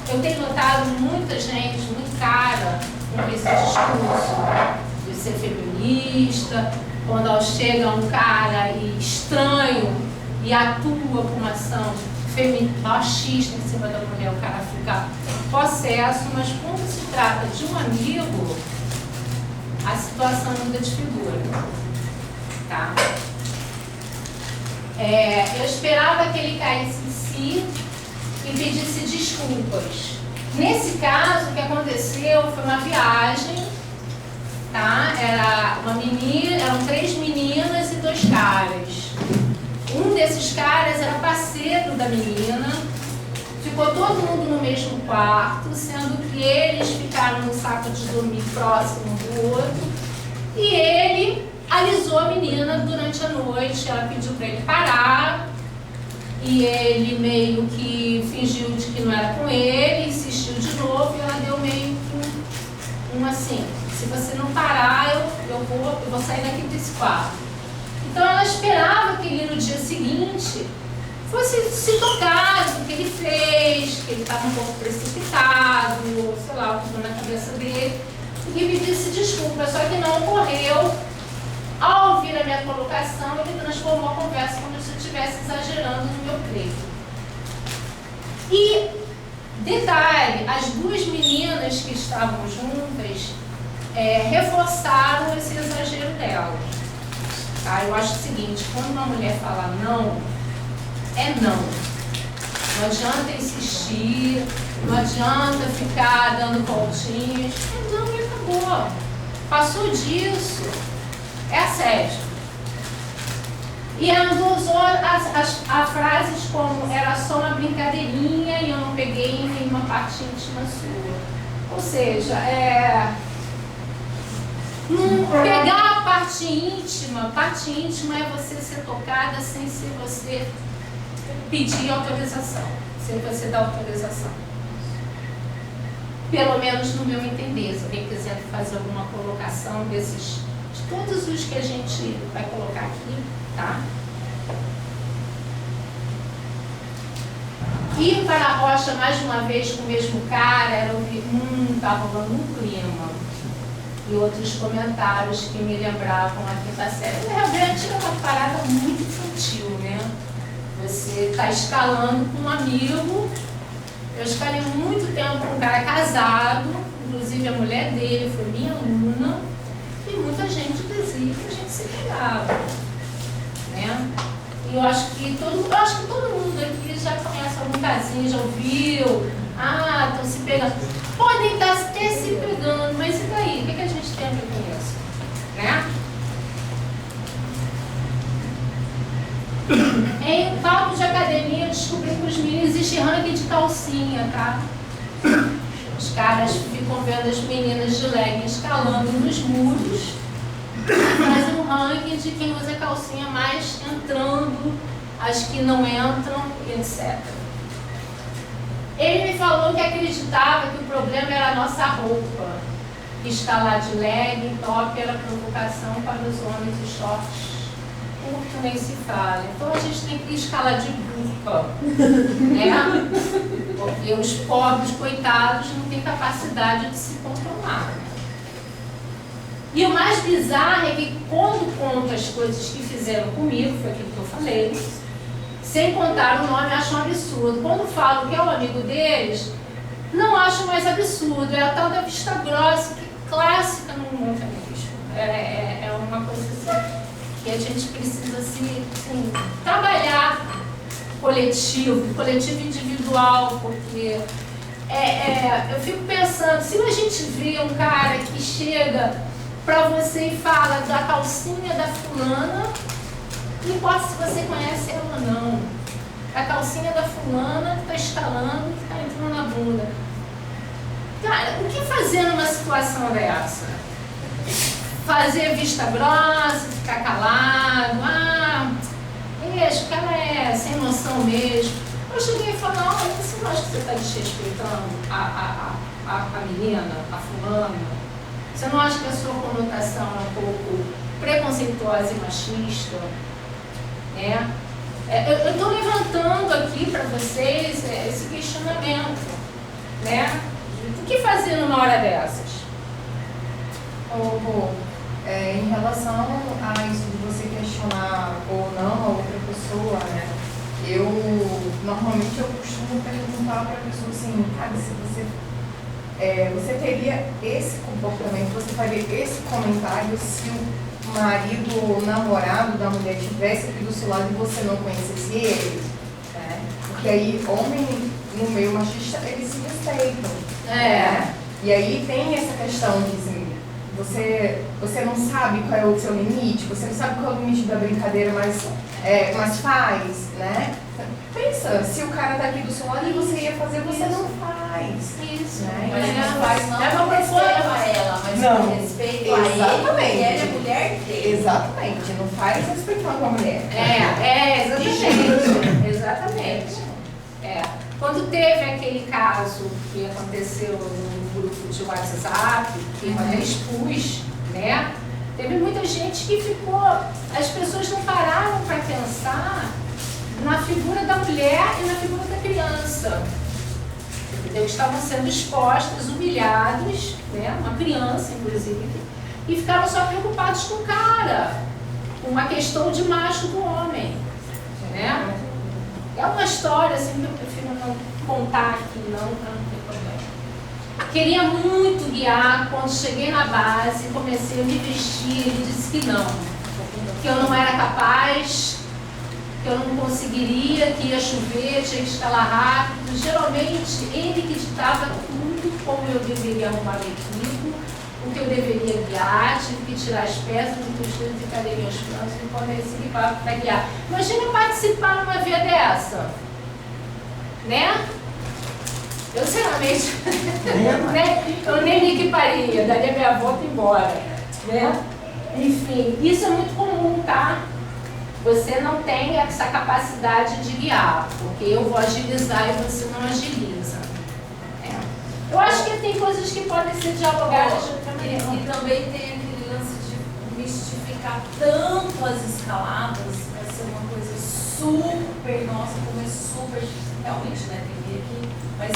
Eu tenho notado muita gente, muito cara, com esse discurso de ser feminista, quando chega um cara estranho e atua com uma ação machista em cima da mulher, o cara fica possesso, mas quando se trata de um amigo, a situação muda de figura. Tá? Eu esperava que ele caísse em si e pedisse desculpas. Nesse caso, o que aconteceu foi uma viagem, tá? Eram 3 meninas e 2 caras. Um desses caras era parceiro da menina, ficou todo mundo no mesmo quarto, sendo que eles ficaram no saco de dormir próximo do outro, e ele alisou a menina durante a noite. Ela pediu para ele parar, e ele meio que fingiu de que não era com ele, insistiu de novo, e ela deu meio que um assim, se você não parar, eu vou sair daqui desse quarto. Então ela esperava que ele no dia seguinte fosse se tocar do que ele fez, que ele estava um pouco precipitado, ou sei lá, o que foi na cabeça dele, e que pedisse desculpa, só que não ocorreu. Ao ouvir a minha colocação, ele transformou a conversa como se eu estivesse exagerando no meu crédito. E, detalhe, as 2 meninas que estavam juntas reforçaram esse exagero delas. Tá? Eu acho o seguinte, quando uma mulher fala não, é não. Não adianta insistir, não adianta ficar dando voltinhas. É não e acabou. Passou disso. É assédio. E ela usou as frases como era só uma brincadeirinha e eu não peguei nenhuma parte íntima sua. Ou seja, pegar a parte íntima é você ser tocada sem ser você pedir autorização, sem você dar autorização. Pelo menos no meu entender, se alguém quiser fazer alguma colocação desses, de todos os que a gente vai colocar aqui, tá? Ir para a rocha mais uma vez com o mesmo cara, era ouvir, tá rolando um clima. E outros comentários que me lembravam a 5ª série. Realmente era uma parada muito infantil, né? Você está escalando com um amigo. Eu escalei muito tempo com um cara casado, inclusive a mulher dele foi minha aluna, e muita gente dizia que a gente se pegava, né? E eu acho que todo mundo aqui já conhece algum casinho, já ouviu, estão se pegando. Podem estar até se pegando, mas e daí? O que a gente tem a ver com isso? Né? Em papo de academia, eu descobri que os meninos existe ranking de calcinha, tá? Os caras ficam vendo as meninas de legging escalando nos muros, fazem um ranking de quem usa calcinha mais entrando, as que não entram, etc. Ele me falou que acreditava que o problema era a nossa roupa. Escalar de legging, top era provocação para os homens e shorts curto nem se fala. Então a gente tem que escalar de burca, né? Porque os pobres, coitados, não têm capacidade de se controlar. E o mais bizarro é que quando conto as coisas que fizeram comigo, foi aquilo que eu falei, sem contar o nome, acham um absurdo. Quando falo que é o amigo deles, não acho mais absurdo. É a tal da vista grossa, que é clássica no mundo feminismo. É uma coisa assim, que a gente precisa assim, trabalhar coletivo e individual, porque eu fico pensando, se a gente vê um cara que chega pra você e fala da calcinha da fulana, não importa se você conhece ela ou não, a calcinha da fulana que tá escalando e que tá entrando na bunda. Cara, o que fazer numa situação dessa? Fazer vista grossa, ficar calado, o cara é sem noção mesmo. Eu cheguei e falei, olha, você não acha que você está desrespeitando a menina, a fulana? Você não acha que a sua conotação é um pouco preconceituosa e machista? Né? Eu estou levantando aqui para vocês esse questionamento, né? O que fazer numa hora dessas? Em relação a isso de você questionar ou não a outra pessoa, né? Normalmente eu costumo perguntar para a pessoa assim, cara, se você teria esse comportamento, você faria esse comentário se o marido ou namorado da mulher estivesse aqui do seu lado e você não conhecesse ele? Né? Porque aí, homem no meio machista, eles se respeitam. Né? E aí tem essa questão de assim, você não sabe qual é o seu limite, você não sabe qual é o limite da brincadeira, mas faz, né? Pensa, se o cara tá aqui do seu lado e você ia fazer, você não faz. Isso. Né? Mas não faz não com respeito a ela, mas Não. com respeito a ele, Exatamente. que é a mulher dele. Exatamente, não faz respeitando a mulher. Exatamente. Quando teve aquele caso que aconteceu no grupo de WhatsApp, que eu até expus, né? Teve muita gente que ficou, as pessoas não pararam para pensar na figura da mulher e na figura da criança. Entendeu? Estavam sendo expostos, humilhados, né? Uma criança, inclusive, e ficaram só preocupados com o cara, com uma questão de macho do homem, né? É uma história assim que eu prefiro não contar aqui, não ter problema. Queria muito guiar, quando cheguei na base, comecei a me vestir, ele disse que não, que eu não era capaz, que eu não conseguiria, que ia chover, tinha que escalar rápido. Geralmente, ele que ditava tudo, como eu deveria arrumar o equipo, o que eu deveria guiar, tive que tirar as peças e costuras e cadê meus planos e quando ele se limpava para guiar. Imagina participar numa via dessa, né? Eu, sinceramente, eu nem me equiparia, daria minha volta e embora, né? Enfim, isso é muito comum, tá? Você não tem essa capacidade de guiar, porque eu vou agilizar e você não agiliza. Eu acho que tem coisas que podem ser dialogadas de outra maneira. E também tem aquele lance de mistificar tanto as escaladas, vai ser uma coisa super, nossa, como é super, realmente, né, tem via aqui, mas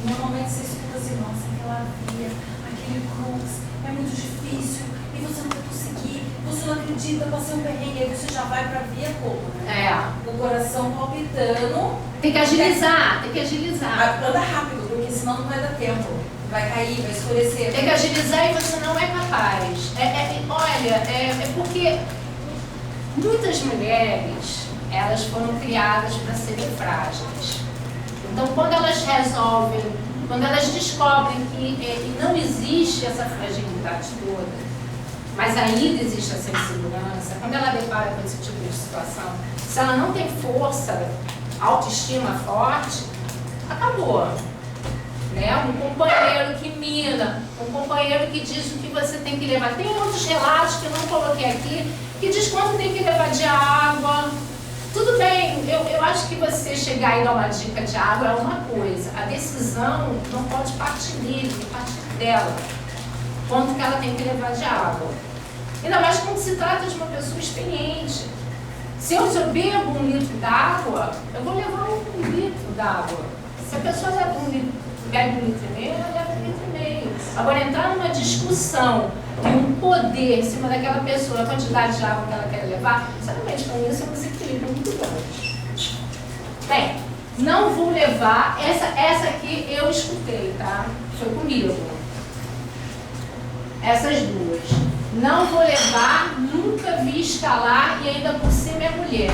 normalmente você escuta assim, nossa, aquela via, aquele crux, é muito difícil, e você não vai conseguir, você não iludida, passei um perrengue, aí você já vai pra via como, né? É. O coração palpitando. Tem que agilizar, tem que agilizar. Anda rápido, porque senão não vai dar tempo. Vai cair, vai escurecer. Tem que agilizar e você não é capaz. Olha, é porque muitas mulheres, elas foram criadas para serem frágeis. Então, quando elas resolvem, quando elas descobrem que não existe essa fragilidade toda, mas ainda existe essa insegurança, quando ela depara com esse tipo de situação, se ela não tem força, autoestima forte, acabou. Né? Um companheiro que mina, um companheiro que diz o que você tem que levar. Tem outros relatos que eu não coloquei aqui, que diz quanto tem que levar de água. Tudo bem, eu acho que você chegar e dar uma dica de água é uma coisa. A decisão não pode partir dele, tem que partir dela. Quanto que ela tem que levar de água. Ainda mais quando se trata de uma pessoa experiente. Se eu bebo 1 litro d'água, eu vou levar 1 litro d'água. Se a pessoa bebe 1 litro e meio, ela leva 1 litro e meio. Agora, entrar numa discussão de um poder em cima daquela pessoa, a quantidade de água que ela quer levar, certamente para mim isso é um desequilíbrio muito grande. Bem, não vou levar, essa aqui eu escutei, tá? Foi comigo. Essas duas. Não vou levar, nunca vi escalar e ainda por cima é mulher.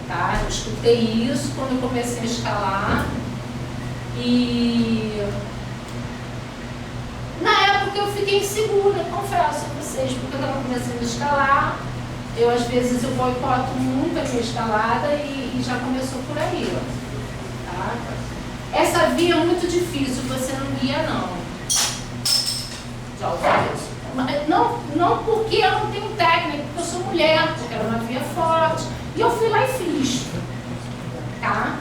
Tá? Eu escutei isso quando eu comecei a escalar. E na época eu fiquei insegura, confesso a vocês, porque eu estava começando a escalar. Eu às vezes eu boicoto muito a minha escalada e já começou por aí. Tá? Essa via é muito difícil, você não guia não. Já ouviu isso? Não porque eu não tenho técnica, porque eu sou mulher, porque era uma via forte. E eu fui lá e fiz. Tá?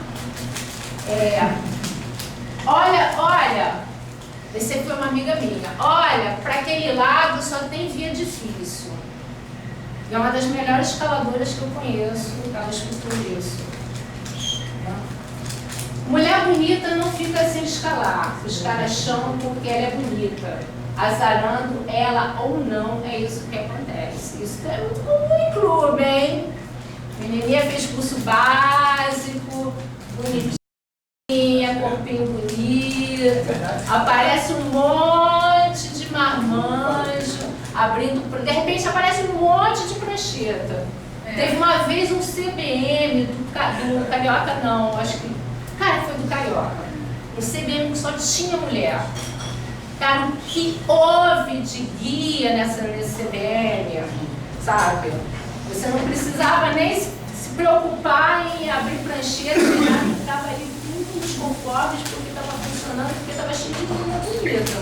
Olha, esse aqui foi uma amiga minha. Olha, para aquele lado só tem via difícil. E é uma das melhores escaladoras que eu conheço, ela escutou isso. Mulher bonita não fica sem escalar. Os caras chamam porque ela é bonita. Azarando ela ou não, é isso que acontece. Isso é muito comum em clube, hein? Menininha fez curso básico, bonitinha, corpinho bonito, aparece um monte de marmanjo, abrindo, de repente aparece um monte de prancheta. Teve uma vez um CBM do Carioca, não, acho que, cara, foi do Carioca, um CBM que só tinha mulher. Cara, o que houve de guia nesse CBM, sabe? Você não precisava nem se preocupar em abrir prancheta, estava ali muito nos conformes porque estava funcionando, porque estava cheio de menina bonita.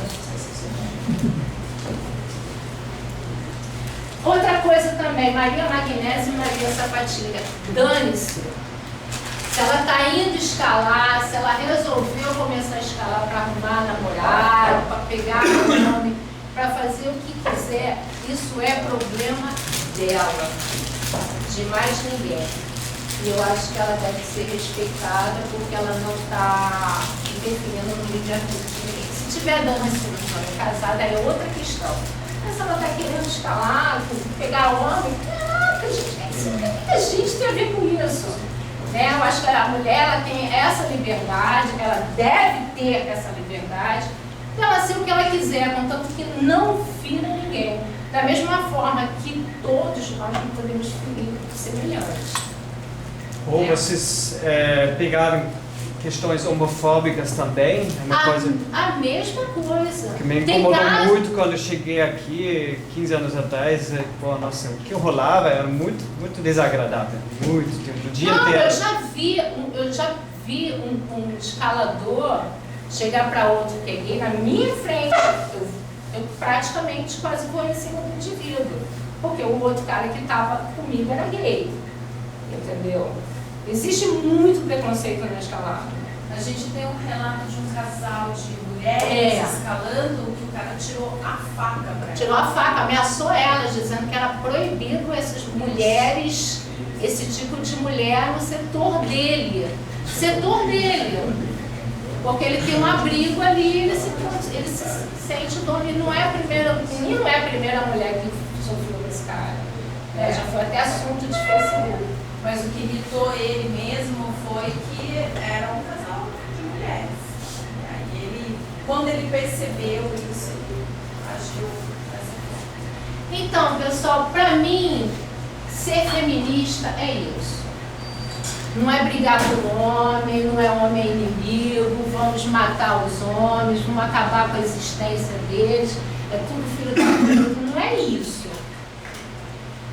Outra coisa também, Maria Magnésio e Maria Sapatilha. Dane-se. Se ela está indo escalar, se ela resolveu começar a escalar para arrumar namorado, para pegar nome, para fazer o que quiser, isso é problema dela, de mais ninguém. E eu acho que ela deve ser respeitada porque ela não está interferindo no livre-arbítrio de ninguém. Se estiver dando esse nome casada, é outra questão. Mas se ela está querendo escalar, pegar homem, caraca, gente, o que a gente tem a ver com isso? Né? Eu acho que a mulher ela tem essa liberdade, ela deve ter essa liberdade de ela ser o que ela quiser, contanto que não fira ninguém. Da mesma forma que todos nós não podemos ferir semelhantes. Ou vocês pegaram questões homofóbicas também? É uma coisa A mesma coisa. que me incomodou muito quando eu cheguei aqui 15 anos atrás. Pô, nossa, o que rolava era muito, muito desagradável. Muito tempo, o dia inteiro. Eu já vi um escalador chegar para outro que é gay na minha frente. Eu praticamente quase vou em cima do indivíduo. Porque o outro cara que estava comigo era gay. Entendeu? Existe muito preconceito na escalada. A gente tem um relato de um casal de mulheres escalando que o cara tirou a faca pra ela. Tirou a faca, ameaçou elas, dizendo que era proibido essas mulheres, esse tipo de mulher no setor dele. Setor dele. Porque ele tem um abrigo ali, ele se sente dono. Ele não é a primeira mulher que sofreu com esse cara. Já foi até assunto de Facebook. Mas o que irritou ele mesmo foi que era um casal de mulheres. E aí ele, quando ele percebeu isso, ele agiu dessa forma. Então, pessoal, pra mim, ser feminista é isso. Não é brigar por homem, não é homem inimigo, vamos matar os homens, vamos acabar com a existência deles, é tudo filho da puta, não é isso.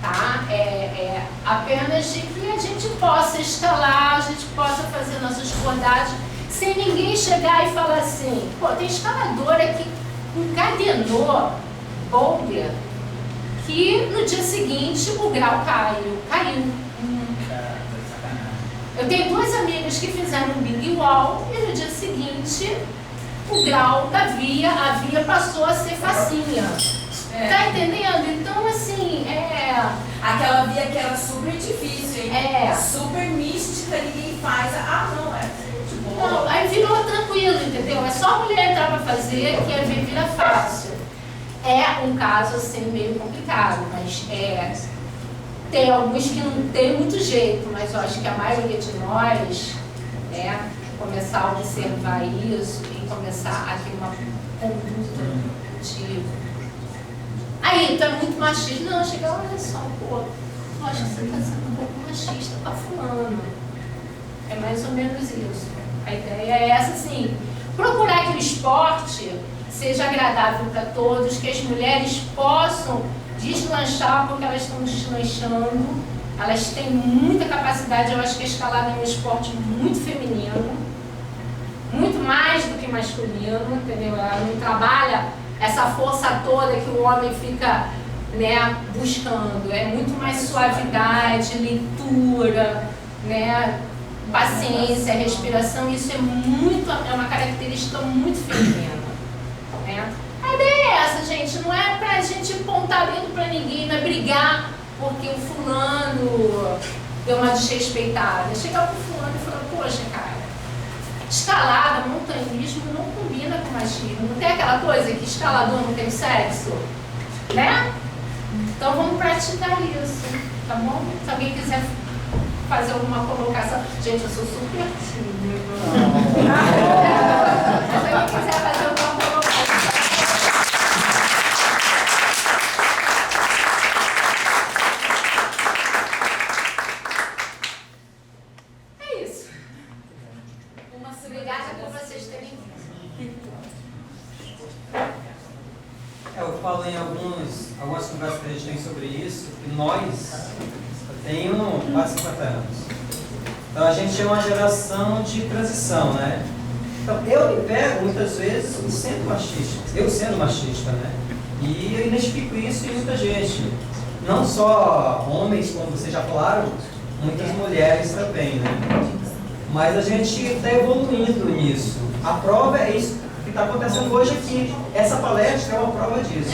Tá? É apenas de que a gente possa escalar, a gente possa fazer nossas rodadas, sem ninguém chegar e falar assim, pô, tem escaladora que encadenou boulder, que no dia seguinte o grau caiu. Eu tenho duas amigas que fizeram um big wall e no dia seguinte o grau da via, a via passou a ser facinha. Tá entendendo? Então, assim, aquela via que era super difícil, hein? Super mística, ninguém faz. Ah, não, é de boa. Não, aí virou tranquilo, entendeu? É só a mulher entrar pra fazer que a via vira fácil. É um caso, assim, meio complicado, mas tem alguns que não tem muito jeito, mas eu acho que a maioria de nós, começar a observar isso e começar a ter uma conduta de... Aí, tu é muito machista. Não, chega, olha só, pô, eu acho que você tá sendo um pouco machista pra fulano. É mais ou menos isso. A ideia é essa, assim, procurar que o esporte seja agradável para todos, que as mulheres possam deslanchar porque elas estão deslanchando, elas têm muita capacidade. Eu acho que a escalada é um esporte muito feminino, muito mais do que masculino, entendeu? Ela não trabalha essa força toda que o homem fica, buscando. É muito mais suavidade, leitura, paciência, respiração. Isso é uma característica muito feminina. A ideia é essa, gente. Não é pra gente apontar dedo pra ninguém, não é brigar porque o fulano deu uma desrespeitada. É chegar pro fulano e falar, poxa, cara, escalada, montanhismo não combina com machismo. Não tem aquela coisa que escalador não tem sexo? Né? Então vamos praticar isso, tá bom? Se alguém quiser fazer alguma colocação... Gente, eu sou super tímida. Se alguém quiser fazer alguma colocação... É isso. Obrigada por vocês terem vindo. Eu falo em algumas conversas que a gente tem sobre isso, que nós, eu tenho quase 50 anos. Então a gente é uma geração de transição, né? Então eu me pego muitas vezes sendo machista, né? E eu identifico isso em muita gente. Não só homens, como vocês já falaram, muitas mulheres também, né? Mas a gente está evoluindo nisso. A prova é isso que está acontecendo hoje aqui. Essa palestra é uma prova disso.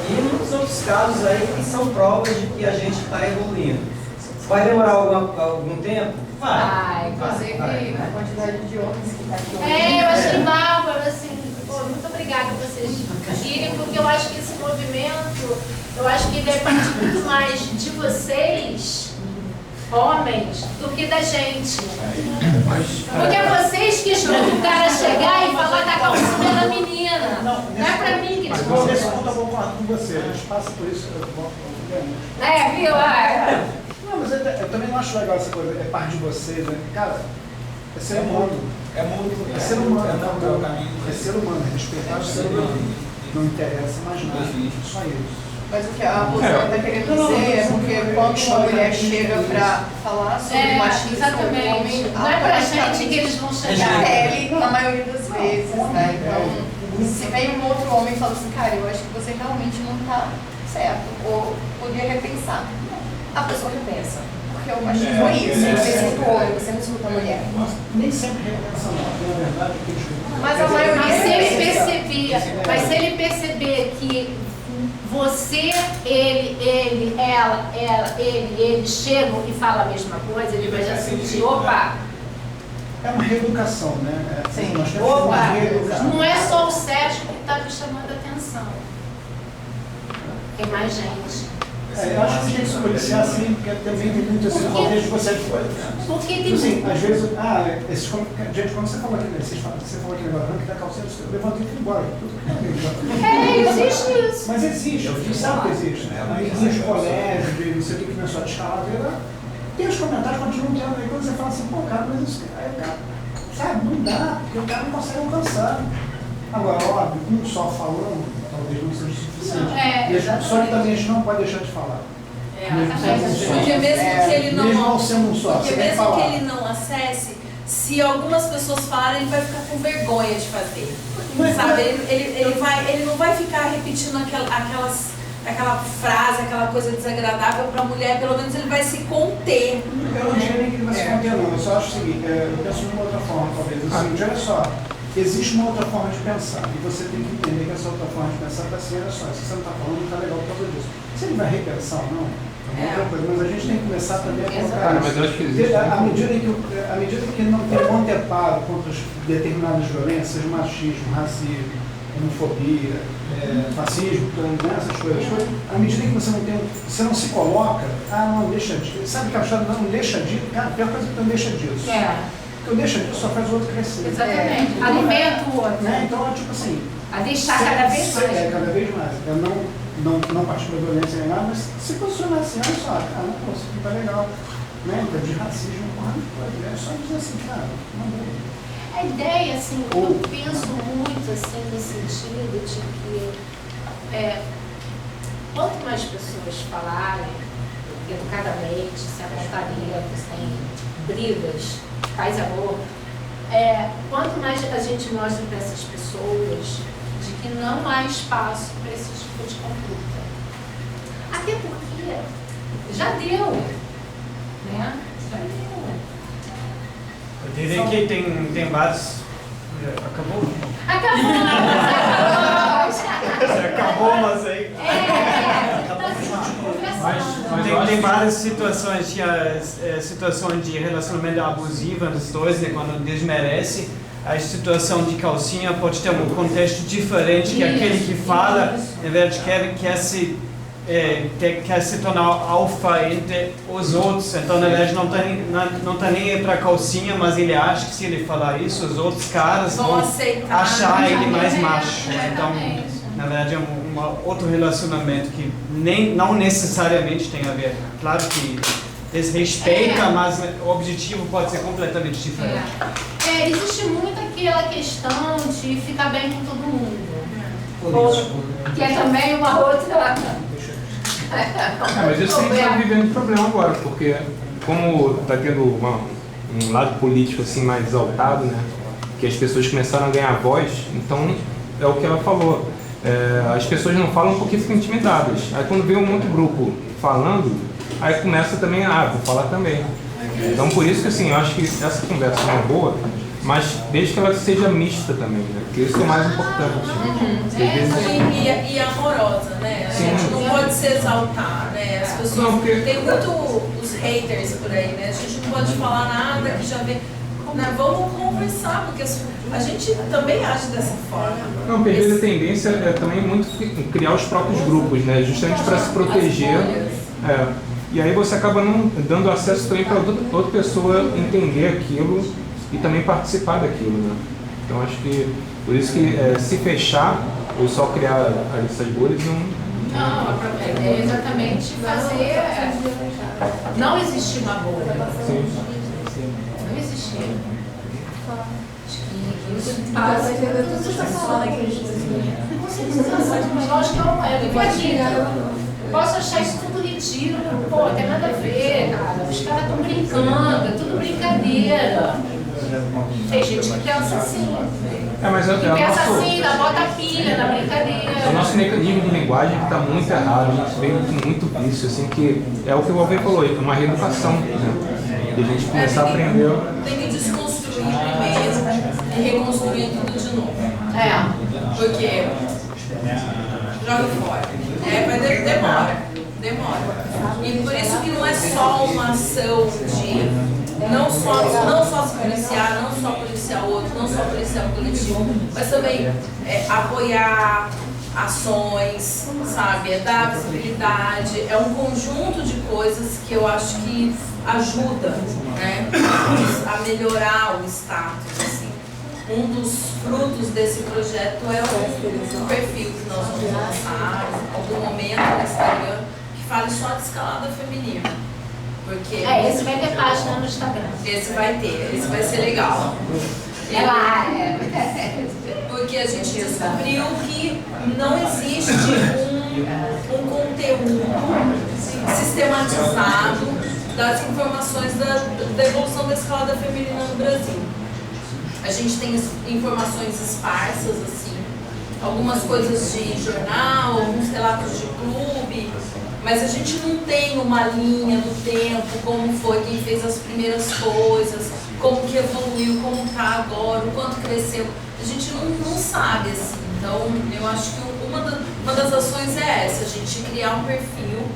E muitos outros casos aí que são provas de que a gente está evoluindo. Vai demorar algum tempo? Vai. Inclusive, a quantidade de homens que está aqui hoje. Eu achei bárbaro, assim, muito obrigada por vocês irem, porque eu acho que esse movimento, eu acho que depende muito mais de vocês, homens, do que da gente. Porque é vocês que escutam o cara chegar e falar da calcinha da menina. Não é pra mim que Mas desculpa. vocês contam, eu vou falar com você. A gente passa por isso. Viu? Não, mas eu também não acho legal essa coisa. É parte de vocês, né? Cara, é ser humano. É ser humano. É ser humano. É respeitar o ser humano. Não interessa mais nada. Só isso. Mas o que a Rosana está querendo dizer é porque quando uma mulher chega para falar sobre machismo, exatamente. Não é pra gente que eles vão chegar. Ele, na maioria das vezes, né? Então, se vem um outro homem e fala assim, cara, eu acho que você realmente não está certo, ou poderia repensar. A pessoa repensa. Porque o machismo é isso. Você escuta o homem, você não escuta a mulher. Nem sempre repensa, não. Na verdade, mas a maioria Mas se ele perceber que você, ele, ela, ele chegam e falam a mesma coisa, ele vai já sentir, opa. É uma reeducação, né? Sim. Nós temos uma reeducação. Não é só o Sérgio que está me chamando a atenção. Tem mais gente. Eu acho que você tem que se policiar assim, porque também tem muito assim, talvez você... Porque tem assim, às vezes, gente, quando você falou aqui, você falou aquele negócio, que tá calçando, eu levantei e fui embora. existe isso. Mas existe, a gente sabe que existe. Existe colégio, de não sei o que não é só de escalada, tem os comentários, continuam tendo aí, quando você fala assim, pô, cara, mas isso, aí o cara, sabe, não dá, porque o cara não consegue alcançar. Agora, óbvio, um só falando, talvez não seja suficiente. Só que também a gente não pode deixar de falar. Porque mesmo que ele não, mesmo sendo um só, porque mesmo que ele não acesse, se algumas pessoas falarem, ele vai ficar com vergonha de fazer. Sabe? Ele não vai ficar repetindo aquela frase, aquela coisa desagradável para a mulher, pelo menos ele vai se conter. Eu não diria nem que ele vai se conter, não. Eu só acho o seguinte, eu penso de uma outra forma, talvez. O seguinte, olha só. Existe uma outra forma de pensar, e você tem que entender que essa outra forma de pensar está assim, olha só, se você não está falando, não está legal por causa disso. Se ele vai repensar ou não, é outra coisa, mas a gente tem que começar também a colocar mas eu acho que existe. À medida que não tem um anteparo contra determinadas violências, seja machismo, racismo, homofobia, fascismo, essas coisas, à medida que você não se coloca, não deixa disso, sabe que a história não deixa disso, cara, a pior coisa que não deixa disso. Porque o deixa disso só faz o outro crescer. Exatamente. Alimenta o outro. Então, tipo assim... A deixar cada vez mais. Cada vez mais. Não partir da violência nem nada, mas se posicionar assim, olha só, cara, não posso, não tá legal. De racismo, é só dizer assim, cara, não vou. A ideia, assim, eu penso muito, assim, no sentido de que quanto mais pessoas falarem educadamente, sem apontaria, sem brigas, paz e amor, quanto mais a gente mostra para essas pessoas de que não há espaço para esse tipo de conduta. Até porque já deu, né? Já deu. Eu diria que tem vários... Acabou? Acabou, mas aí... Tem várias situações, situações de relacionamento abusivo dos dois, né, quando desmerece. A situação de calcinha pode ter um contexto diferente, que aquele que fala, na verdade, quer se tornar alfa entre os outros. Então, na verdade, não tá nem aí para calcinha, mas ele acha que se ele falar isso, os outros caras vão achar ele mais macho. Então, na verdade, é um outro relacionamento que não necessariamente tem a ver. Claro que desrespeita, mas o objetivo pode ser completamente diferente. Existe muito aquela questão de ficar bem com todo mundo. Que é também uma outra... mas isso a gente está vivendo de problema agora, porque como está tendo um lado político assim mais exaltado, né, que as pessoas começaram a ganhar voz, então é o que ela falou. As pessoas não falam porque ficam intimidadas. Aí quando vê um outro grupo falando, aí começa também, vou falar também. Então por isso que assim, eu acho que essa conversa é uma boa, mas desde que ela seja mista também, né? Porque isso é o mais importante. E amorosa, né? A gente não pode se exaltar, né? As pessoas... Tem muito os haters por aí, né? A gente não pode falar nada que já vem... Né? Vamos conversar, porque a gente também age dessa forma. Não, porque às vezes a tendência é também muito criar os próprios grupos, né? Justamente para se proteger. E aí você acaba não dando acesso também para outra pessoa entender aquilo e também participar daquilo, né? Então acho que por isso que se fechar ou só criar essas bolhas Não, é exatamente fazer... Não existir uma bolha. Sim. Não existir. Isso passa por todas as pessoas. Mas eu acho que eu posso achar isso tudo ridículo. Pô, tem nada a ver, cara. Os caras estão brincando, é tudo brincadeira. Tem gente que pensa assim. Mas que pensa assim, bota pilha na brincadeira. O nosso mecanismo de linguagem está muito errado, a gente vem com muito vício, assim, que é o que o Alvê falou, é uma reeducação, né? E a gente começar a aprender. Tem que desconstruir primeiro e reconstruir tudo de novo. Porque joga fora. Demora. E por isso que não é só uma ação de não só se policiar, não só policiar o outro, não só policiar o coletivo, mas também apoiar, ações, sabe? É dar visibilidade, é um conjunto de coisas que eu acho que ajuda, né, a melhorar o status, assim. Um dos frutos desse projeto é um perfil que nós vamos lançar em algum momento no Instagram que fale só de escalada feminina. Porque esse vai ter página no Instagram. Esse vai ser legal. Porque a gente descobriu que não existe um conteúdo sistematizado das informações da evolução da escalada feminina no Brasil. A gente tem informações esparsas, assim, algumas coisas de jornal, alguns relatos de clube, mas a gente não tem uma linha do tempo, como foi, quem fez as primeiras coisas, como que evoluiu, como está agora, o quanto cresceu. A gente não sabe, assim. Então, eu acho que uma das ações é essa, a gente criar um perfil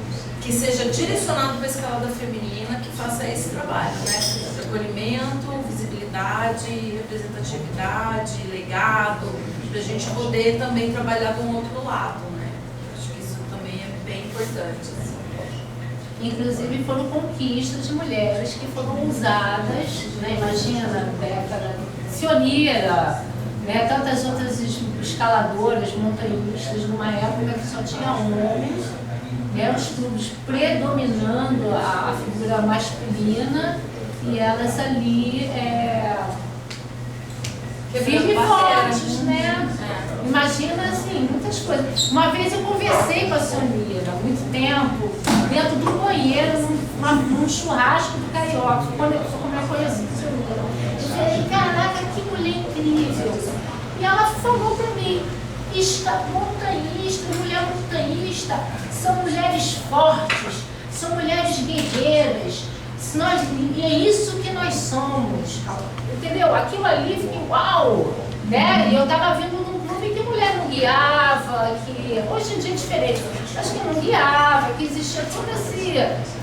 que seja direcionado para a escalada feminina, que faça esse trabalho, né? Acolhimento, visibilidade, representatividade, legado, para a gente poder também trabalhar do outro lado, né? Acho que isso também é bem importante. Assim. Inclusive foram conquistas de mulheres que foram usadas, né? Imagina, na década sioneira, né? Tantas outras escaladoras, montanhistas, numa época que só tinha homens, né? Os clubes predominando a figura masculina e elas ali firmes e fortes, né? Imagina, assim, muitas coisas. Uma vez eu conversei com a Sionira, há muito tempo, dentro do banheiro, num churrasco do Carioca, como eu conheci a Sionira. Eu falei, caraca, que mulher incrível. E ela falou pra mim, montanhista, mulher montanhista, são mulheres fortes, são mulheres guerreiras, e é isso que nós somos, entendeu? Aquilo ali, fiquei, uau, né? E eu estava vindo num clube que mulher não guiava, que hoje em dia é diferente, acho que não guiava, que existia toda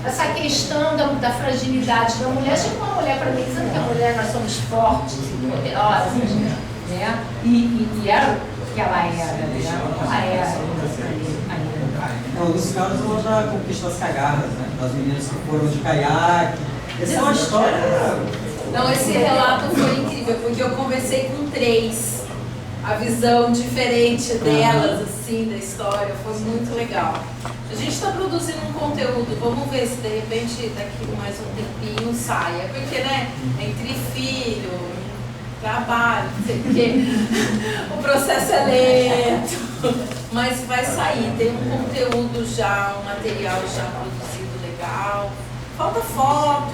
essa questão da fragilidade da mulher. Chega uma mulher para mim dizendo que a mulher, nós somos fortes e poderosas, né? E era o que ela era, né? Ela era. Um dos casos é da conquista das cagarras, né? Das meninas que foram de caiaque. Essa é uma história. Não, esse relato foi incrível, porque eu conversei com 3. A visão diferente delas, assim, da história, foi muito legal. A gente está produzindo um conteúdo, vamos ver se de repente daqui mais um tempinho saia. Porque, né, entre filho, trabalho, não sei o quê, o processo é lento. Mas vai sair, tem um conteúdo já, um material já produzido legal. Falta foto,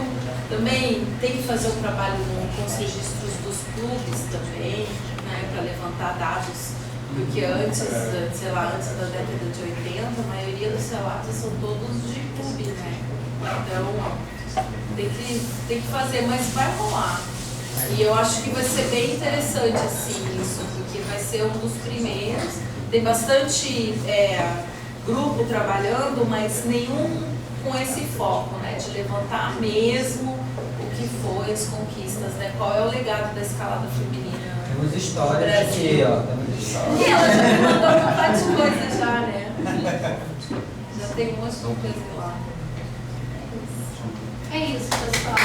também tem que fazer um trabalho com os registros dos clubes também, né, para levantar dados, porque antes da década de 80, a maioria dos relatos são todos de clube, né? Então, tem que fazer, mas vai rolar. E eu acho que vai ser bem interessante, assim, isso, porque vai ser um dos primeiros. Tem bastante grupo trabalhando, mas nenhum com esse foco, né? De levantar mesmo o que foi as conquistas, né? Qual é o legado da escalada feminina? Temos histórias aqui, ó. E ela já me mandou um monte de coisa já, né? Já tem um monte de coisa lá. É isso, pessoal.